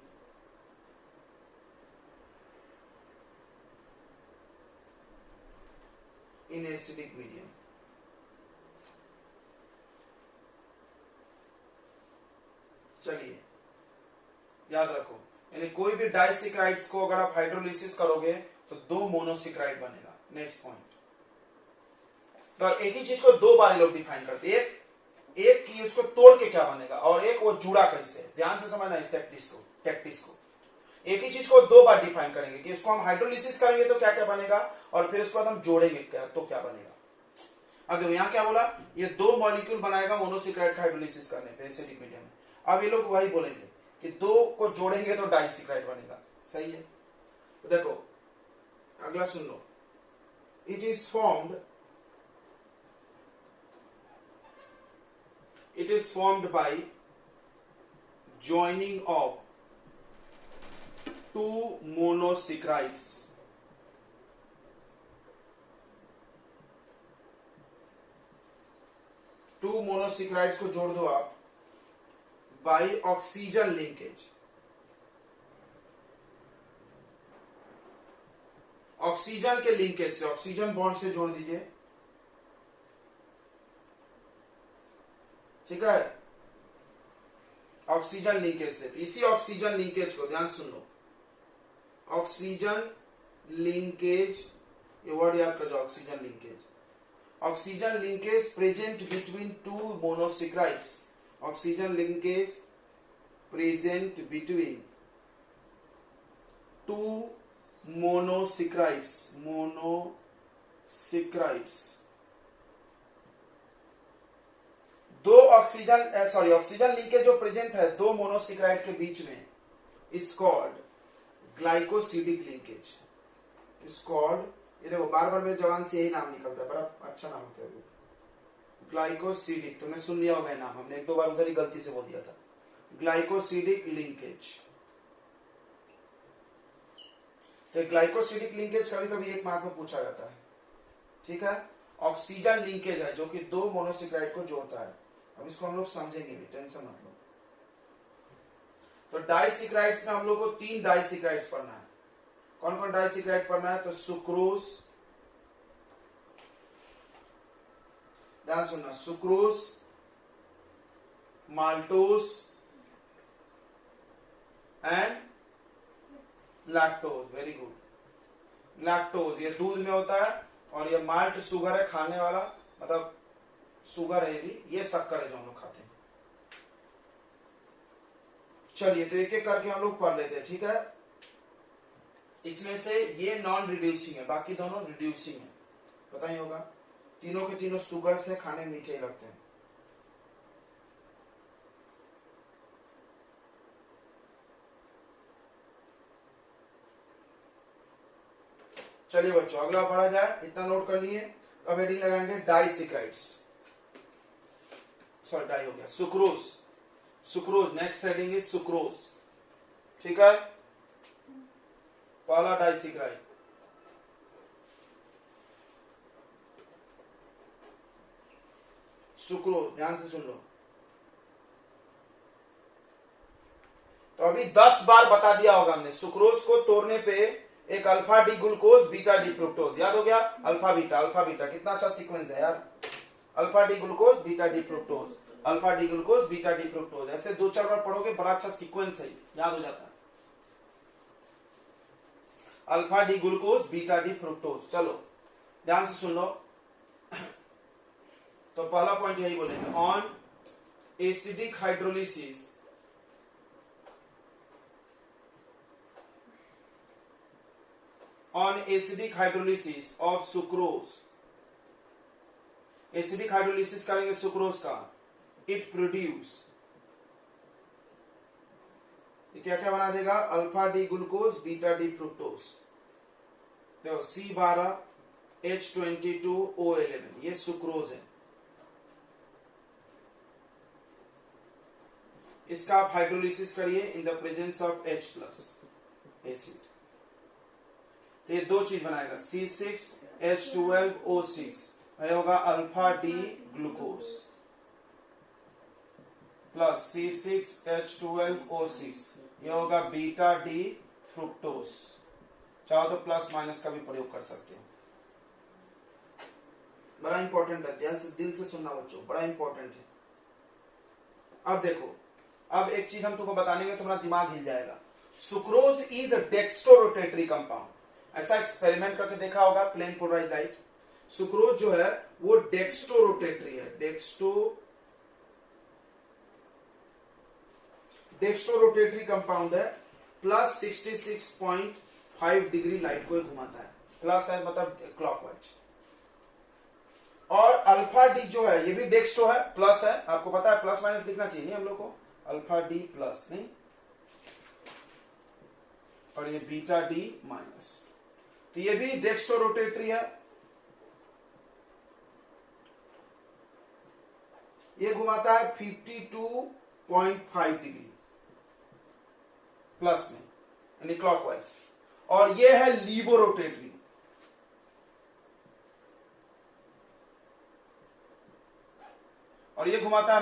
Speaker 1: In acidic medium. चलिए याद रखो, यानी कोई भी डाइसिक्राइड्स को अगर आप हाइड्रोलिसिस करोगे तो दो मोनोसिक्राइड बनेगा। नेक्स्ट पॉइंट, तो एक ही चीज को दो बार लोग डिफाइन करते हैं, एक की उसको तोड़ के क्या बनेगा, और एक वो जुड़ा कैसे। ध्यान से समझना इस टैक्टिस को। एक ही चीज को दो बार डिफाइन करेंगे कि इसको हम हाइड्रोलिसिस करेंगे तो क्या क्या बनेगा, और फिर उसके बाद हम जोड़ेंगे क्या तो क्या बनेगा। अब देखो यहां क्या बोला, ये दो मॉलिक्यूल बनाएगा मोनोसिक्राइड का हाइड्रोलिसिस करने पे एसिडिक मीडियम में। अब ये लोग वही बोलेंगे कि दो को जोड़ेंगे तो डाइसिक्राइड बनेगा, सही है। तो देखो अगला सुन लो, it is formed by joining of two monosaccharides को जोड़ दो आप बाय ऑक्सीजन लिंकेज। ऑक्सीजन के लिंकेज से, ऑक्सीजन बॉन्ड से जोड़ दीजिए, ठीक है, ऑक्सीजन लिंकेज से। इसी ऑक्सीजन लिंकेज को ध्यान सुन लो, ऑक्सीजन लिंकेज, ये वर्ड याद कर जाओ, oxygen linkage. Oxygen linkage present between two monosaccharides, oxygen linkage present between two monosaccharides, दो ऑक्सीजन ऑक्सीजन लिंकेज जो प्रेजेंट है दो मोनोसिक्राइड के बीच में, is called glycosidic linkage. Is called, ये देखो बार बार मेरे जवान से यही नाम निकलता है, बड़ा अच्छा नाम होता है ग्लाइकोसिडिक। तुमने सुन लिया होगा नाम, हमने एक दो बार उधर ही गलती से बोल दिया था, ग्लाइकोसिडिक लिंकेज। तो ग्लाइकोसिडिक लिंकेज कभी कभी एक मार्क में पूछा जाता है, ठीक है। ऑक्सीजन लिंकेज है जो कि दो मोनोसिक्राइड को जोड़ता है। अब इसको हम लोग समझेंगे भी, टेंशन मत लो। तो डाइसिक्राइड्स में हम लोग को तीन डाइसिक्राइड्स पढ़ना है। कौन कौन डाइसिक्राइड पढ़ना है, तो सुक्रोज, ध्यान सुनना, sucrose, maltose and lactose. Very good. Lactose ये दूध में होता है, और ये माल्ट शुगर है खाने वाला, मतलब शुगर है भी, ये शक्कर है जो हम लोग खाते हैं। चलिए तो एक एक करके हम लोग पढ़ लेते हैं, ठीक है। इसमें से ये नॉन रिड्यूसिंग है, बाकी दोनों रिड्यूसिंग है, पता ही होगा। तीनों के तीनों शुगर से खाने मीठे लगते हैं। चलिए बच्चों अगला पढ़ा जाए, इतना नोट कर लिए। अब हेडिंग लगाएंगे डाइसिक्राइड्स, सॉरी डाई हो गया, sucrose. Sucrose next heading is sucrose, ठीक है। पहला डाइसिक्राइड, सुक्रोज, ध्यान से सुन लो। तो अभी 10 बार बता दिया होगा हमने, सुक्रोज को तोड़ने पे एक alpha D glucose beta D fructose, याद हो गया, अल्फा बीटा, कितना अच्छा सीक्वेंस है यार, alpha D glucose beta D fructose, alpha D glucose beta D fructose, ऐसे 2-4 बार पढ़ोगे, बड़ा अच्छा सीक्वेंस है, याद हो जाता है, alpha D glucose beta D fructose. चलो ध्यान से सुन लो। तो पहला पॉइंट यही बोलेंगे, on acidic hydrolysis on acidic hydrolysis of sucrose, acidic hydrolysis करेंगे सुक्रोज का, इट प्रोड्यूस, क्या क्या बना देगा, alpha D glucose beta D fructose. देखो C12H22O11 ये सुक्रोज है, इसका आप हाइड्रोलिसिस करिए in the presence of H+ acid, तो ये दो चीज बनाएगा, C6H12O6, यह होगा alpha D glucose plus C6H12O6, यह होगा बीटा डी फ्रुक्टोज। चाहो तो प्लस माइनस का भी प्रयोग कर सकते हो, बड़ा इंपॉर्टेंट है, ध्यान से दिल से सुनना बच्चों, बड़ा इंपॉर्टेंट है। अब देखो, अब एक चीज हम तुमको बताने में तुम्हारा दिमाग हिल जाएगा, sucrose is a dextrorotatory compound, ऐसा एक्सपेरिमेंट करके देखा होगा, प्लेन पोलराइज्ड लाइट, सुक्रोज जो है वो डेक्स्ट्रोरोटेटरी है, डेक्स्ट्रोरोटेटरी कंपाउंड है, प्लस 66.5 डिग्री लाइट को घुमाता है, प्लस है मतलब क्लॉकवाइज। और अल्फा डी जो है ये भी डेक्स्ट्रो है, प्लस है, आपको पता है प्लस माइनस लिखना चाहिए नहीं हम लोग को, अल्फा डी प्लस नहीं, और ये बीटा डी माइनस, तो ये भी डेक्स्ट्रोरोटेटरी है, ये घुमाता है 52.5 डिग्री प्लस में, यानी क्लॉकवाइज, और ये है लीबोरोटेटरी, और ये घुमाता है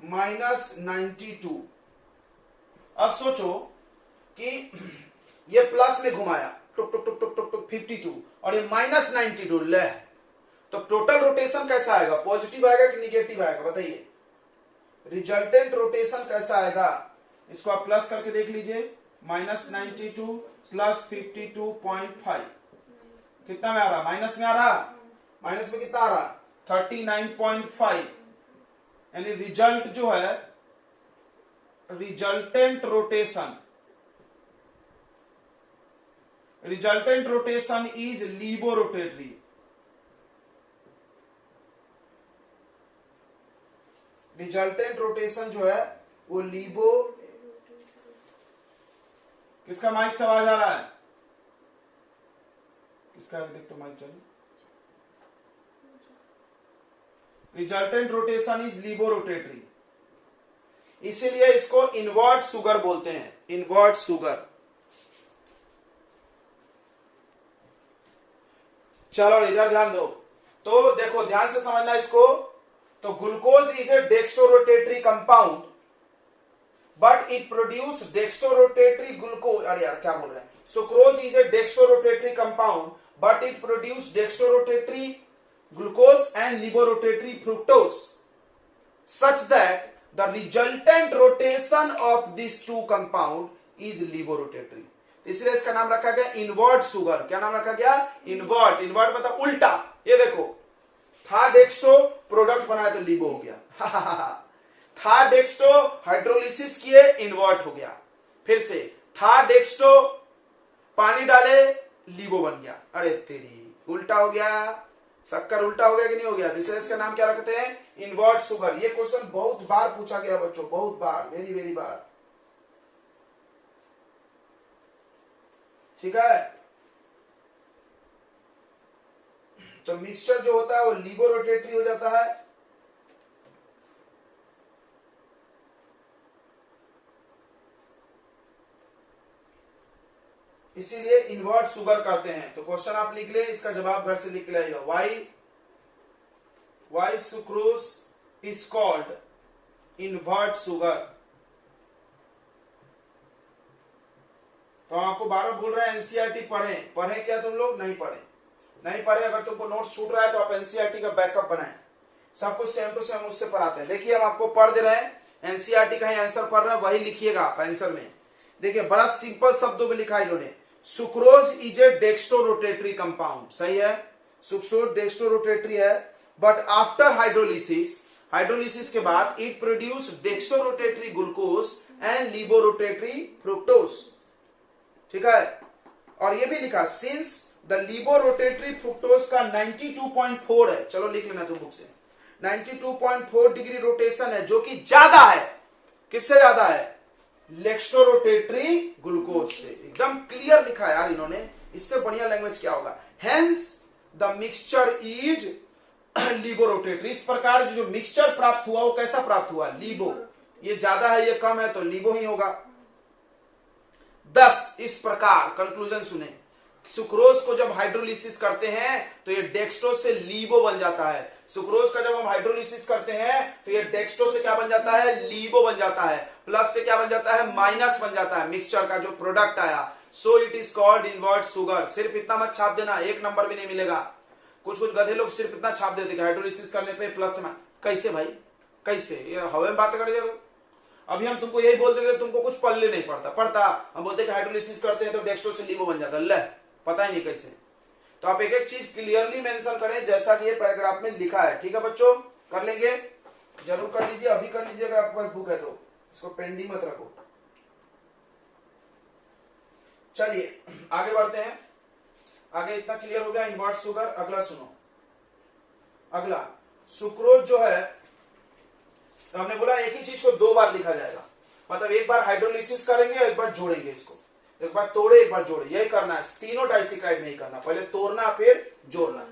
Speaker 1: -92। अब सोचो कि ये प्लस में घुमाया टुक टुक टुक टुक टुक टुक 52, और ये -92 ले, तो टोटल रोटेशन कैसा आएगा, पॉजिटिव आएगा कि निगेटिव आएगा, बताइए, रिजल्टेंट रोटेशन कैसा आएगा, इसको आप प्लस करके देख लीजिए, -92 प्लस 52.5 कितना में आ रहा, माइनस में आ रहा, माइनस में कितना आ रहा, 39.5, यानी रिजल्ट जो है, resultant rotation is laevorotatory, resultant rotation जो है वो लीबो, किसका माइक से आवाज आ रहा है, किसका देख तो माइक चलिए, रिजल्टेंट रोटेशन इज लीबोरोटेटरी, इसीलिए इसको इनवर्ट सुगर बोलते हैं, इनवर्ट सुगर। चलो इधर ध्यान दो, तो देखो ध्यान से समझना इसको, तो glucose is a dextrorotatory compound but it produce dextrorotatory glucose, अरे यार क्या बोल रहे हैं, sucrose is a dextrorotatory compound but it produce dextrorotatory glucose and liborotatory fructose such that the resultant rotation of these two compound is liborotatory, इसलिए इसका नाम रखा गया इनवर्ट सुगर। क्या नाम रखा गया, इनवर्ट, इनवर्ट मतलब उल्टा, ये देखो था डेक्स्ट्रो, प्रोडक्ट बनाया तो लिबो हो गया, था डेक्स्ट्रो, हाइड्रोलिसिस किए इनवर्ट हो गया, फिर से था डेक्स्ट्रो, पानी डाले लिबो बन गया, अरे तेरी उल्टा हो गया, शक्कर उल्टा हो गया कि नहीं हो गया, इसलिए इसका नाम क्या रखते हैं, इनवर्ट सुगर। ये क्वेश्चन बहुत बार पूछा गया बच्चों, बहुत बार, वेरी वेरी बार, ठीक है। तो मिक्सचर जो होता है वो लिबोरोटेटरी हो जाता है, इसीलिए इन्वर्ट शुगर करते हैं। तो क्वेश्चन आप लिख ले, इसका जवाब घर से लिख लाइएगा। Why sucrose is called invert sugar. तो आपको बार बार बोल रहे हैं एनसीईआरटी पढ़े क्या तुम लोग? नहीं पढ़े। अगर तुमको नोट्स छूट रहा है तो आप एनसीईआरटी का बैकअप बनाएं। सब कुछ सेम टू सेम उससे पढ़ाते हैं। देखिए हम आपको पढ़ दे रहे हैं, एनसीईआरटी का ही आंसर पढ़ रहे हैं, वही लिखिएगा आप आंसर में। देखिए बड़ा सिंपल शब्दों में लिखा है इन्होंने, sucrose is a dextrorotatory compound. सही है, सुक्रोज डेक्स्ट्रोरोटेटरी है, बट आफ्टर हाइड्रोलिसिस के बाद it produce dextrorotatory glucose and laevorotatory fructose. ठीक है, और ये भी लिखा सिंस द लिबोरोटेटरी फ्रुक्टोज का 92.4 है, चलो लिख लेना तुम बुक से, 92.4 डिग्री रोटेशन है, जो कि ज्यादा है। किससे ज्यादा है? डेक्स्ट्रोरोटेटरी ग्लूकोज से। एकदम क्लियर लिखा है यार इन्होंने, इससे बढ़िया लैंग्वेज क्या होगा। Hence the mixture is laevorotatory. इस प्रकार जो मिक्सचर प्राप्त हुआ वो कैसा प्राप्त हुआ? लिबो। ये ज्यादा है ये कम है तो लिबो ही होगा। 10 इस प्रकार कंक्लूजन सुने, सुक्रोज को जब हाइड्रोलिसिस करते हैं तो ये डेक्स्ट्रोज से लीबो बन जाता है। सुक्रोज का जब हम हाइड्रोलिसिस करते हैं तो ये डेक्स्ट्रोज से क्या बन जाता है? लीबो बन जाता है। प्लस से क्या बन जाता है? माइनस बन जाता है। मिक्सचर का जो प्रोडक्ट आया, so it is called invert sugar. सिर्फ इतना मत छाप देना, 1 नंबर भी नहीं मिलेगा। कुछ गधे लोग सिर्फ इतना छाप देते हाइड्रोलिसिस करने पे प्लस से। कैसे भाई, कैसे? ये हवा में बात कर। अभी हम तुमको यही बोल देते, तुमको कुछ पल्ले नहीं पड़ता। हम बोलते हाइड्रोलिसिस करते हैं तो डेक्स्ट्रोज से लीबो बन जाता है, पता ही नहीं कैसे। तो आप एक एक चीज क्लियरली मेंशन करें जैसा कि ये पैराग्राफ में लिखा है। ठीक है बच्चों, कर लेंगे, जरूर कर लीजिए, अभी कर लीजिए अगर आपके पास बुक है तो, इसको पेंडिंग मत रखो। चलिए आगे बढ़ते हैं। आगे इतना क्लियर हो गया इन्वर्ट शुगर। अगला सुनो, अगला सुक्रोज जो है, तो हमने बोला एक ही चीज को 2 बार लिखा जाएगा, मतलब एक बार हाइड्रोलिसिस करेंगे और एक बार जोड़ेंगे इसको, एक बार तोड़े एक बार जोड़े, यही करना है। तीनों डाइसिक्राइड में ही करना, पहले तोड़ना फिर जोड़ना।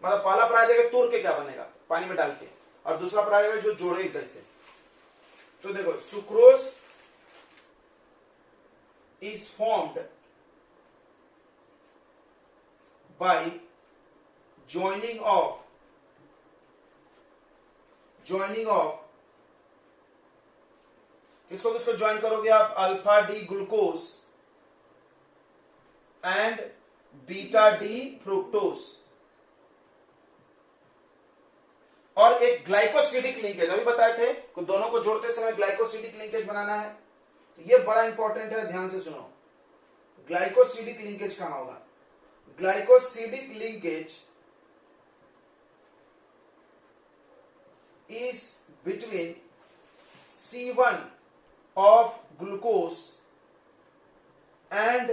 Speaker 1: मतलब पहला प्राइड तोड़ के क्या बनेगा? पानी में डाल के, और दूसरा प्राइड जो जोड़ेगा कैसे। तो देखो, sucrose is formed by joining of किसको किसको ज्वाइन करोगे आप? Alpha D glucose and beta D fructose, और एक ग्लाइकोसिडिक लिंकेज। अभी बताए थे कि दोनों को जोड़ते समय ग्लाइकोसिडिक लिंकेज बनाना है, तो ये बड़ा इंपॉर्टेंट है, ध्यान से सुनो। ग्लाइकोसिडिक लिंकेज कहां होगा? Glycosidic linkage is between C1 of glucose and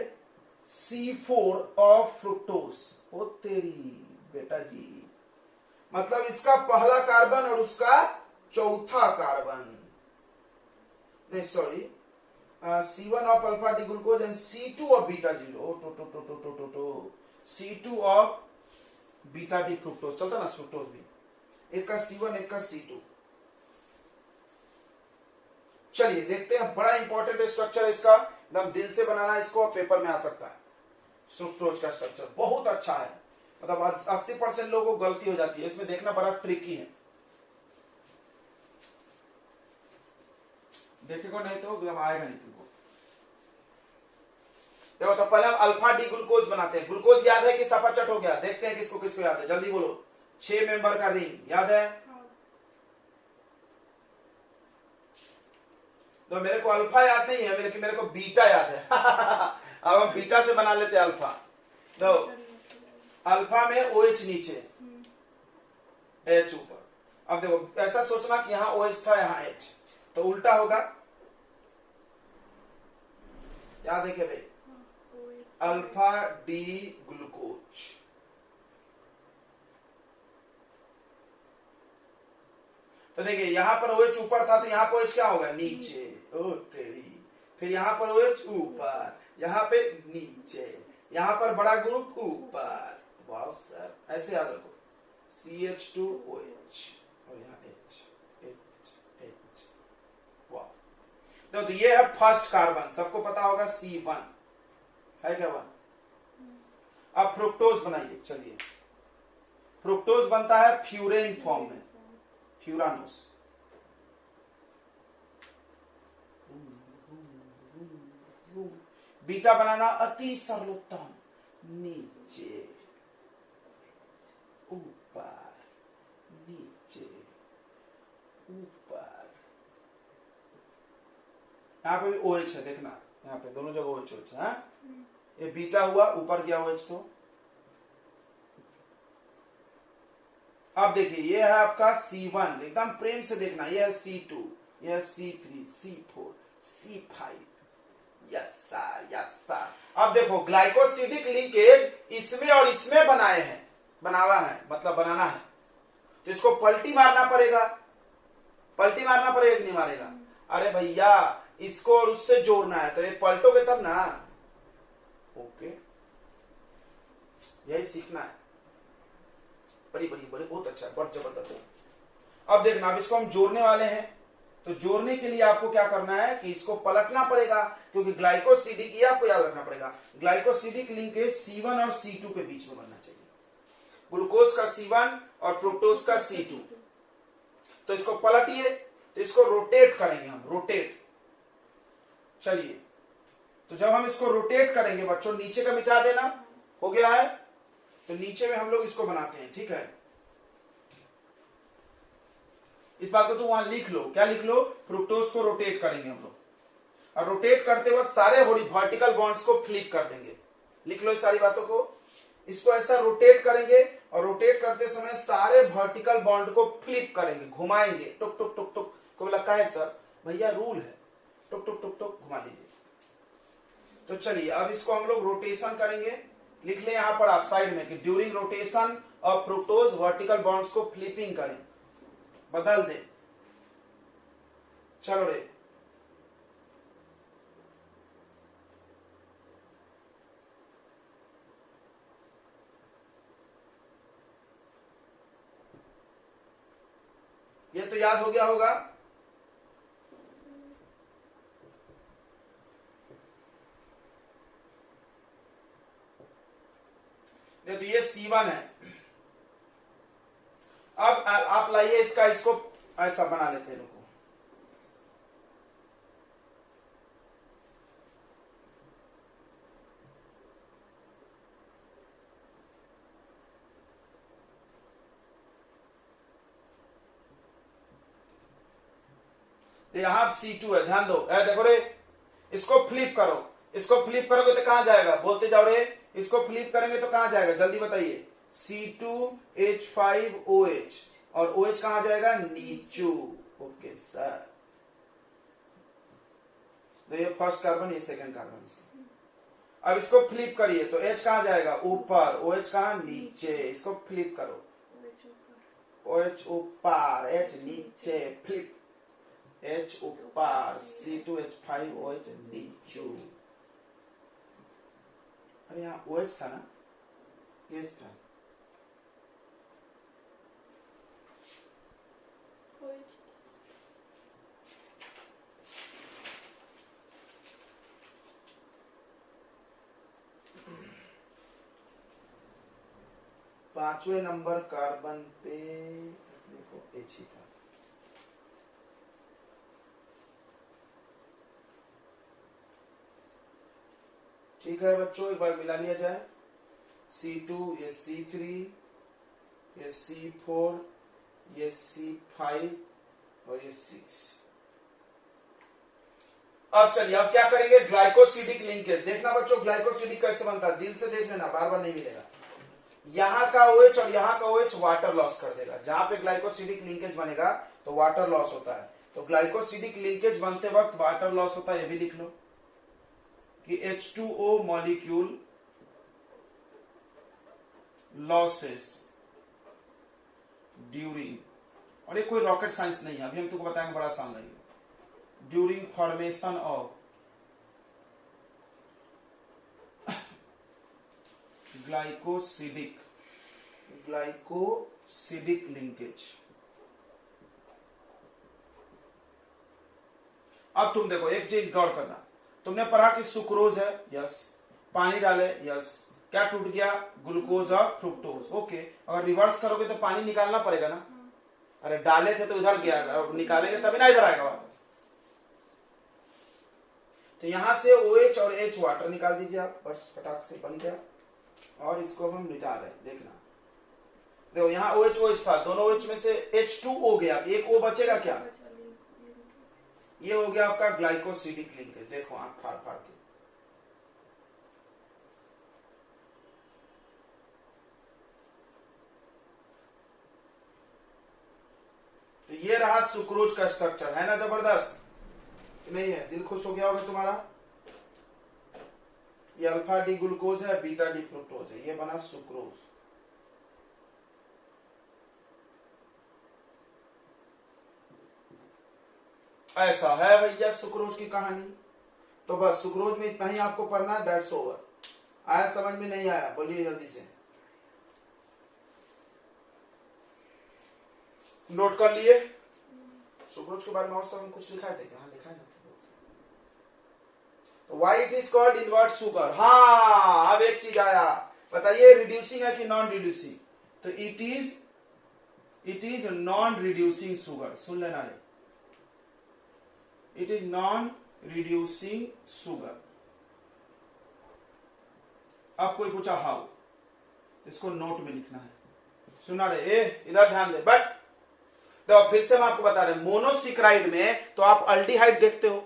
Speaker 1: C4 of fructose। ओ तेरी बेटा जी, मतलब इसका पहला कार्बन और उसका चौथा कार्बन, नहीं sorry, C1 of alpha D glucose and C2 of beta zero, C2 of beta D fructose, चलता ना फ्रुक्टोज भी, एक का C1 एक का C2। चलिए देखते हैं, बड़ा इंपॉर्टेंट स्ट्रक्चर है इसका, एकदम दिल से बनाना इसको, पेपर में आ सकता है। सुक्रोज का स्ट्रक्चर बहुत अच्छा है, मतलब 80% लोगों को गलती हो जाती है इसमें, देखना बड़ा ट्रिकी है। देखेगा नहीं तो एकदम आएगा नहीं तुमको। देखो तो पहले हम अल्फा डी ग्लूकोज बनाते हैं। ग्लूकोज याद है कि सफाचट हो गया? देखते हैं किसको किसको याद है, जल्दी बोलो। 6 मेंबर का रिंग याद है? तो मेरे को अल्फा याद नहीं है, मेरे को बीटा याद है। अब हम बीटा से बना लेते हैं अल्फा। तो अल्फा में OH नीचे, H ऊपर। अब देखो ऐसा सोचना कि यहां OH था यहां H, तो उल्टा होगा, याद है क्या भाई? Alpha D glucose. तो देखिए यहां पर OH ऊपर था तो यहां पर OH क्या होगा? नीचे। ओ तेरी, फिर यहां पर OH ऊपर, यहां पे नीचे, यहां पर बड़ा ग्रुप ऊपर। वाह सर, ऐसे याद रखो, CH2OH और यहां H। वाह, तो ये है फर्स्ट कार्बन, सबको पता होगा C1 है क्या 1? अब फ्रुक्टोज बनाइए, चलिए। फ्रुक्टोज बनता है फ्यूरेन फॉर्म में, फ्यूरानोस। बीटा बनाना अति सरलोत्तम, नीचे ऊपर नीचे ऊपर। यहाँ पे भी OH है, देखना यहाँ पे दोनों जगह OH है। ये बीटा हुआ, ऊपर गया OH। तो अब देखिए ये है आपका C1, एकदम प्रेम से देखना। ये है C2, ये है C3, C4, C5। Yes sir, yes sir. अब देखो ग्लाइकोसिडिक लिंकेज इसमें और इसमें बनाए हैं, बनावा है, मतलब बनाना है। तो इसको पलटी मारना पड़ेगा। पलटी मारना पड़ेगा कि नहीं मारेगा? अरे भैया इसको और उससे जोड़ना है, तो ये पलटोगे तब ना। ओके, यही सीखना है। बड़ी बड़ी बड़ी, बहुत अच्छा, बहुत जबरदस्त। अब देखना, अब इसको हम जोड़ने वाले हैं। तो जोड़ने के लिए आपको क्या करना है कि इसको पलटना पड़ेगा, क्योंकि ग्लाइकोसिडिक, ये आपको याद रखना पड़ेगा, ग्लाइकोसिडिक लिंकेज C1 और C2 के बीच में बनना चाहिए। ग्लूकोज का C1 और फ्रुक्टोज का C2। तो इसको पलटिए, तो इसको रोटेट करेंगे हम, रोटेट। चलिए, तो जब हम इसको रोटेट करेंगे बच्चों, नीचे का मिटा देना, हो गया है। तो नीचे में हम लोग इसको बनाते हैं, ठीक है। इस बात को तो वहां लिख लो, क्या लिख लो? फ्रुक्टोज को रोटेट करेंगे हम लोग, और रोटेट करते वक्त सारे वर्टिकल बॉन्ड्स को फ्लिप कर देंगे। लिख लो इस सारी बातों को। इसको ऐसा रोटेट करेंगे, और रोटेट करते समय सारे वर्टिकल बॉन्ड को फ्लिप करेंगे, घुमाएंगे, टुक टुक टुक टुक। को लगता है सर भैया रूल है, टुक टुक टुक टुक घुमा लीजिए। तो चलिए अब इसको हम लोग रोटेशन करेंगे। लिख ले यहां पर आप साइड में कि during rotation of fructose vertical bonds को फ्लिपिंग करें, बदल दे। चलो रे, ये तो याद हो गया होगा। तो ये C1 है। अब आप लाइए इसका, इसको ऐसा बना लेते हैं। रुको, यहां C2 है, ध्यान दो। देखो रे, इसको फ्लिप करो। इसको फ्लिप करोगे तो कहां जाएगा? बोलते जाओ रे। इसको फ्लिप करेंगे तो कहां जाएगा? जल्दी बताइए। C2H5OH, और OH कहां जाएगा? नीचू। Okay sir. तो ये फर्स्ट कार्बन, ये सेकंड कार्बन। अब इसको फ्लिप करिए तो H कहां जाएगा? ऊपर। OH कहां? नीचे। इसको फ्लिप करो, OH ऊपर, H नीचे, फ्लिप, H ऊपर, C2H5OH नीचू। अरे यहाँ OH था ना, H था। पांचवें नंबर कार्बन पे देखो H ही था। ठीक है बच्चों, एक बार मिला लिया जाए। C2, ये C3, ये C4, ये C5 और ये 6। अब चलिए, अब क्या करेंगे? Glycosidic linkage. देखना बच्चों ग्लाइकोसिडिक कैसे बनता है, दिल से देख लेना, बार बार नहीं मिलेगा। यहां का OH और यहां का OH वाटर लॉस कर देगा। जहां पे ग्लाइकोसिडिक लिंकेज बनेगा तो वाटर लॉस होता है। तो ग्लाइकोसिडिक लिंकेज बनते वक्त वाटर लॉस होता है, ये भी लिख लो कि H2O मॉलिक्यूल लॉसेस ड्यूरिंग, और ये कोई रॉकेट साइंस नहीं है, अभी हम तुमको बताएंगे, बड़ा आसान लगेगा। During formation of glycosidic linkage. अब तुम देखो एक चीज गौर करना, तुमने पढ़ा कि सुक्रोज है, यस, पानी डाले, यस, क्या टूट गया? ग्लूकोज और फ्रुक्टोज। ओके, अगर रिवर्स करोगे तो पानी निकालना पड़ेगा ना। अरे डाले थे तो इधर गया, अब निकालेंगे तभी ना इधर आएगा वापस। तो यहां से OH और H वाटर निकाल दीजिए आप, बस फटाक से बन गया। और इसको हम मिटा रहे हैं, देखना। देखो यहाँ OH OH था, दोनों OH में से H2O गया, एक O बचेगा क्या? ये हो गया आपका ग्लाइकोसिडिक लिंकेज। देखो आंख फाड़ फाड़ के, तो ये रहा सुक्रोज का स्ट्रक्चर। है ना जबरदस्त? नहीं है? दिल खुश हो गया होगा तुम्हारा। ये अल्फा डी ग्लूकोज है, बीटा डी फ्रुक्टोज है, ये बना सुक्रोज। ऐसा है भैया सुक्रोज की कहानी। तो बस सुक्रोज में इतना ही आपको पढ़ना है, दैट्स ओवर। आया समझ में? नहीं आया? बोलिए जल्दी से। नोट कर लिए? सुक्रोज के बारे में और सब कुछ लिखा है? हाँ लिखा है ना। तो why it is called invert sugar. हाँ, अब एक चीज आया, बताइए रिड्यूसिंग है कि नॉन रिड्यूसिंग? तो it is non reducing sugar. सुन लेना रे, it is non reducing sugar. अब कोई पूछा हाउ, इसको नोट में लिखना है। सुना रे, इधर ध्यान दे। बट तो फिर से हम आपको बता रहे हैं, मोनोसिक्राइड में तो आप अल्डिहाइड देखते हो।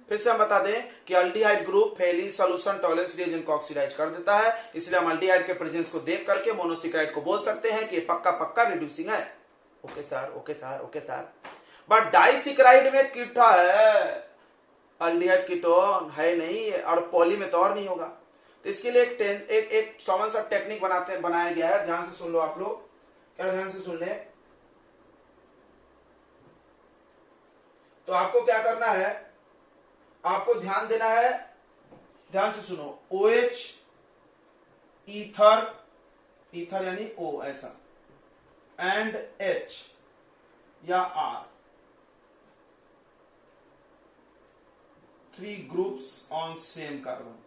Speaker 1: फिर से हम बता दें कि aldehyde group Phelan solution tolerance reagent को ऑक्सीडाइज कर देता है, इसलिए हम अल्डिहाइड के प्रेजेंस को देख करके मोनोसिक्राइड को बोल सकते हैं कि पक्का पक्का रिड्यूसिंग है। Okay sir, okay sir, okay sir. But disaccharide में कीटा है, अल्डिहाइड कीटोन है नहीं, और पॉली में तो और नहीं होगा। तो इसके लिए एक कॉमन सा टेक्निक बनाया गया है, ध्यान से सुन लो आप लोग। क्या ध्यान से सुन ले? तो आपको क्या करना है, आपको ध्यान देना है, ध्यान से सुनो। OH ईथर यानी O ऐसा, एंड H या R, 3 groups on same carbon.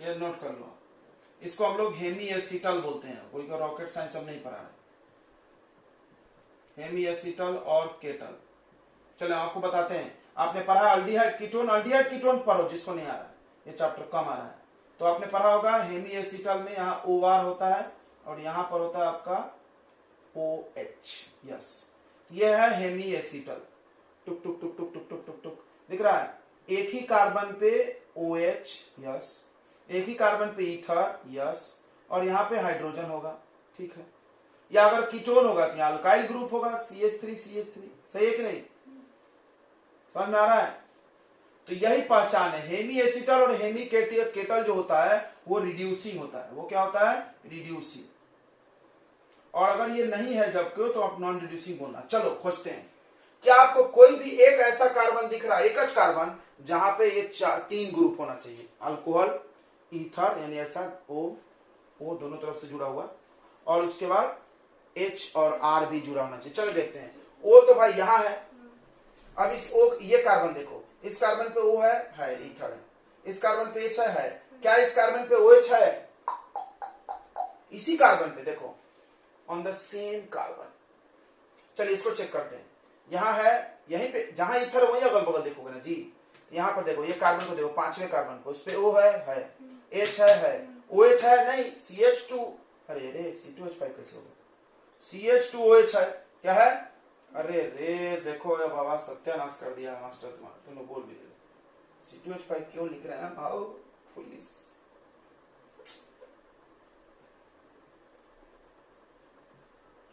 Speaker 1: ये नोट कर लो। इसको हम लोग हेमी एसिटल बोलते हैं। कोई का रॉकेट साइंस हम नहीं पढ़ा है। हेमी एसिटल और केटल। चलो आपको बताते हैं, आपने पढ़ा अल्डिहाइड कीटोन पढ़ो जिसको नहीं आ रहा है, ये चैप्टर कम आ रहा है। तो आपने पढ़ा होगा हेमी एसिटल में यहाँ OR होता है और यहां पर होता है आपका OH। यस, ये है हेमी एसिटल। टुक टुक टुक टुक टुक टुक टुक टुक दिख रहा है? एक ही कार्बन पे OH, यस, एक ही कार्बन पे ईथर, यस, और यहां पे हाइड्रोजन होगा। ठीक है? या अगर कीटोन होगा तो यहां अल्काइल ग्रुप होगा, CH3 CH3। सही है कि नहीं? समझ में आ रहा है? तो यही पहचान है। हेमी एसिटल और हेमी केटल जो होता है वो रिड्यूसिंग होता है। वो क्या होता है? रिड्यूसिंग। और अगर ये नहीं है जबकि, तो आप नॉन रिड्यूसिंग बोलना। चलो खोजते हैं। क्या आपको कोई भी एक ऐसा कार्बन दिख रहा है, एक कार्बन, जहां पे ये 3 ग्रुप होना चाहिए? अल्कोहल, ईथर यानी ऐसा O दोनों तरफ से जुड़ा हुआ, और उसके बाद H और R भी जुड़ा होना चाहिए। चलो देखते हैं। O तो भाई यहां है। अब इस O, ये कार्बन देखो, इस कार्बन पे O है ईथर है, इस कार्बन पे H है। क्या इस कार्बन पे OH है? इसी कार्बन पे देखो, ऑन द सेम कार्बन। चलिए इसको चेक करते हैं। यहां है, यहीं पे जहां ईथर वहीं अगल बगल देखोगे ना जी। यहां पर देखो, ये कार्बन को देखो, 5वें कार्बन को, उस पे O है, H है, OH है नहीं, CH2। अरे रे, C2H5 कैसे होगा? CH2OH है। क्या है? अरे रे, देखो ये बाबा सत्यानाश कर दिया मास्टर तुम्हारा, तुम लोग बोल भी रहे। C2H5 क्यों लिख रहे हैं भाव? पुलिस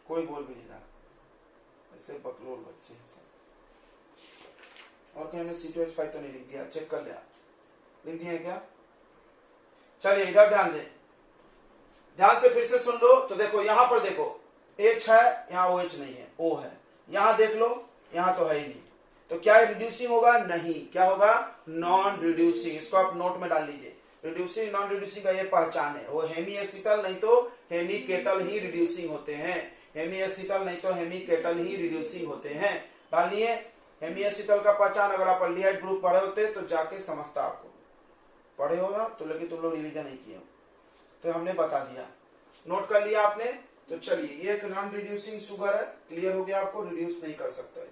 Speaker 1: कोई बोल भी नहीं रहा, ऐसे बकलोल बच्चे हैं सब। और क्या हमने C2H5 तो नहीं लिख दिया? चेक कर लिया, लिख दिया क्या? चलिए इधर ध्यान दें, ध्यान से फिर से सुन लो। तो देखो यहां पर देखो, H है, यहां OH नहीं है, O है। यहां देख लो, यहां तो है ही नहीं। तो क्या रिड्यूसिंग होगा? नहीं। क्या होगा? Non reducing. इसको आप नोट में डाल लीजिए। रिड्यूसिंग नॉन रिड्यूसिंग का ये पहचान है। वो हेमी एसिटल नहीं तो हेमी केटल ही रिड्यूसिंग होते हैं। हेमी एसिटल नहीं तो हेमी केटल ही रिड्यूसिंग होते हैं। डालनी है। हेमीएसिटल का पहचान अगर आप अल्डिहाइड ग्रुप पढ़े होते तो जाके समझता आपको, पढ़े हो ना तो, लेकिन तुम लोग रिवीजन नहीं किए हो, तो हमने बता दिया, नोट कर लिया आपने। तो चलिए, ये एक नॉन रिड्यूसिंग शुगर है, क्लियर हो गया आपको, रिड्यूस नहीं कर सकता है।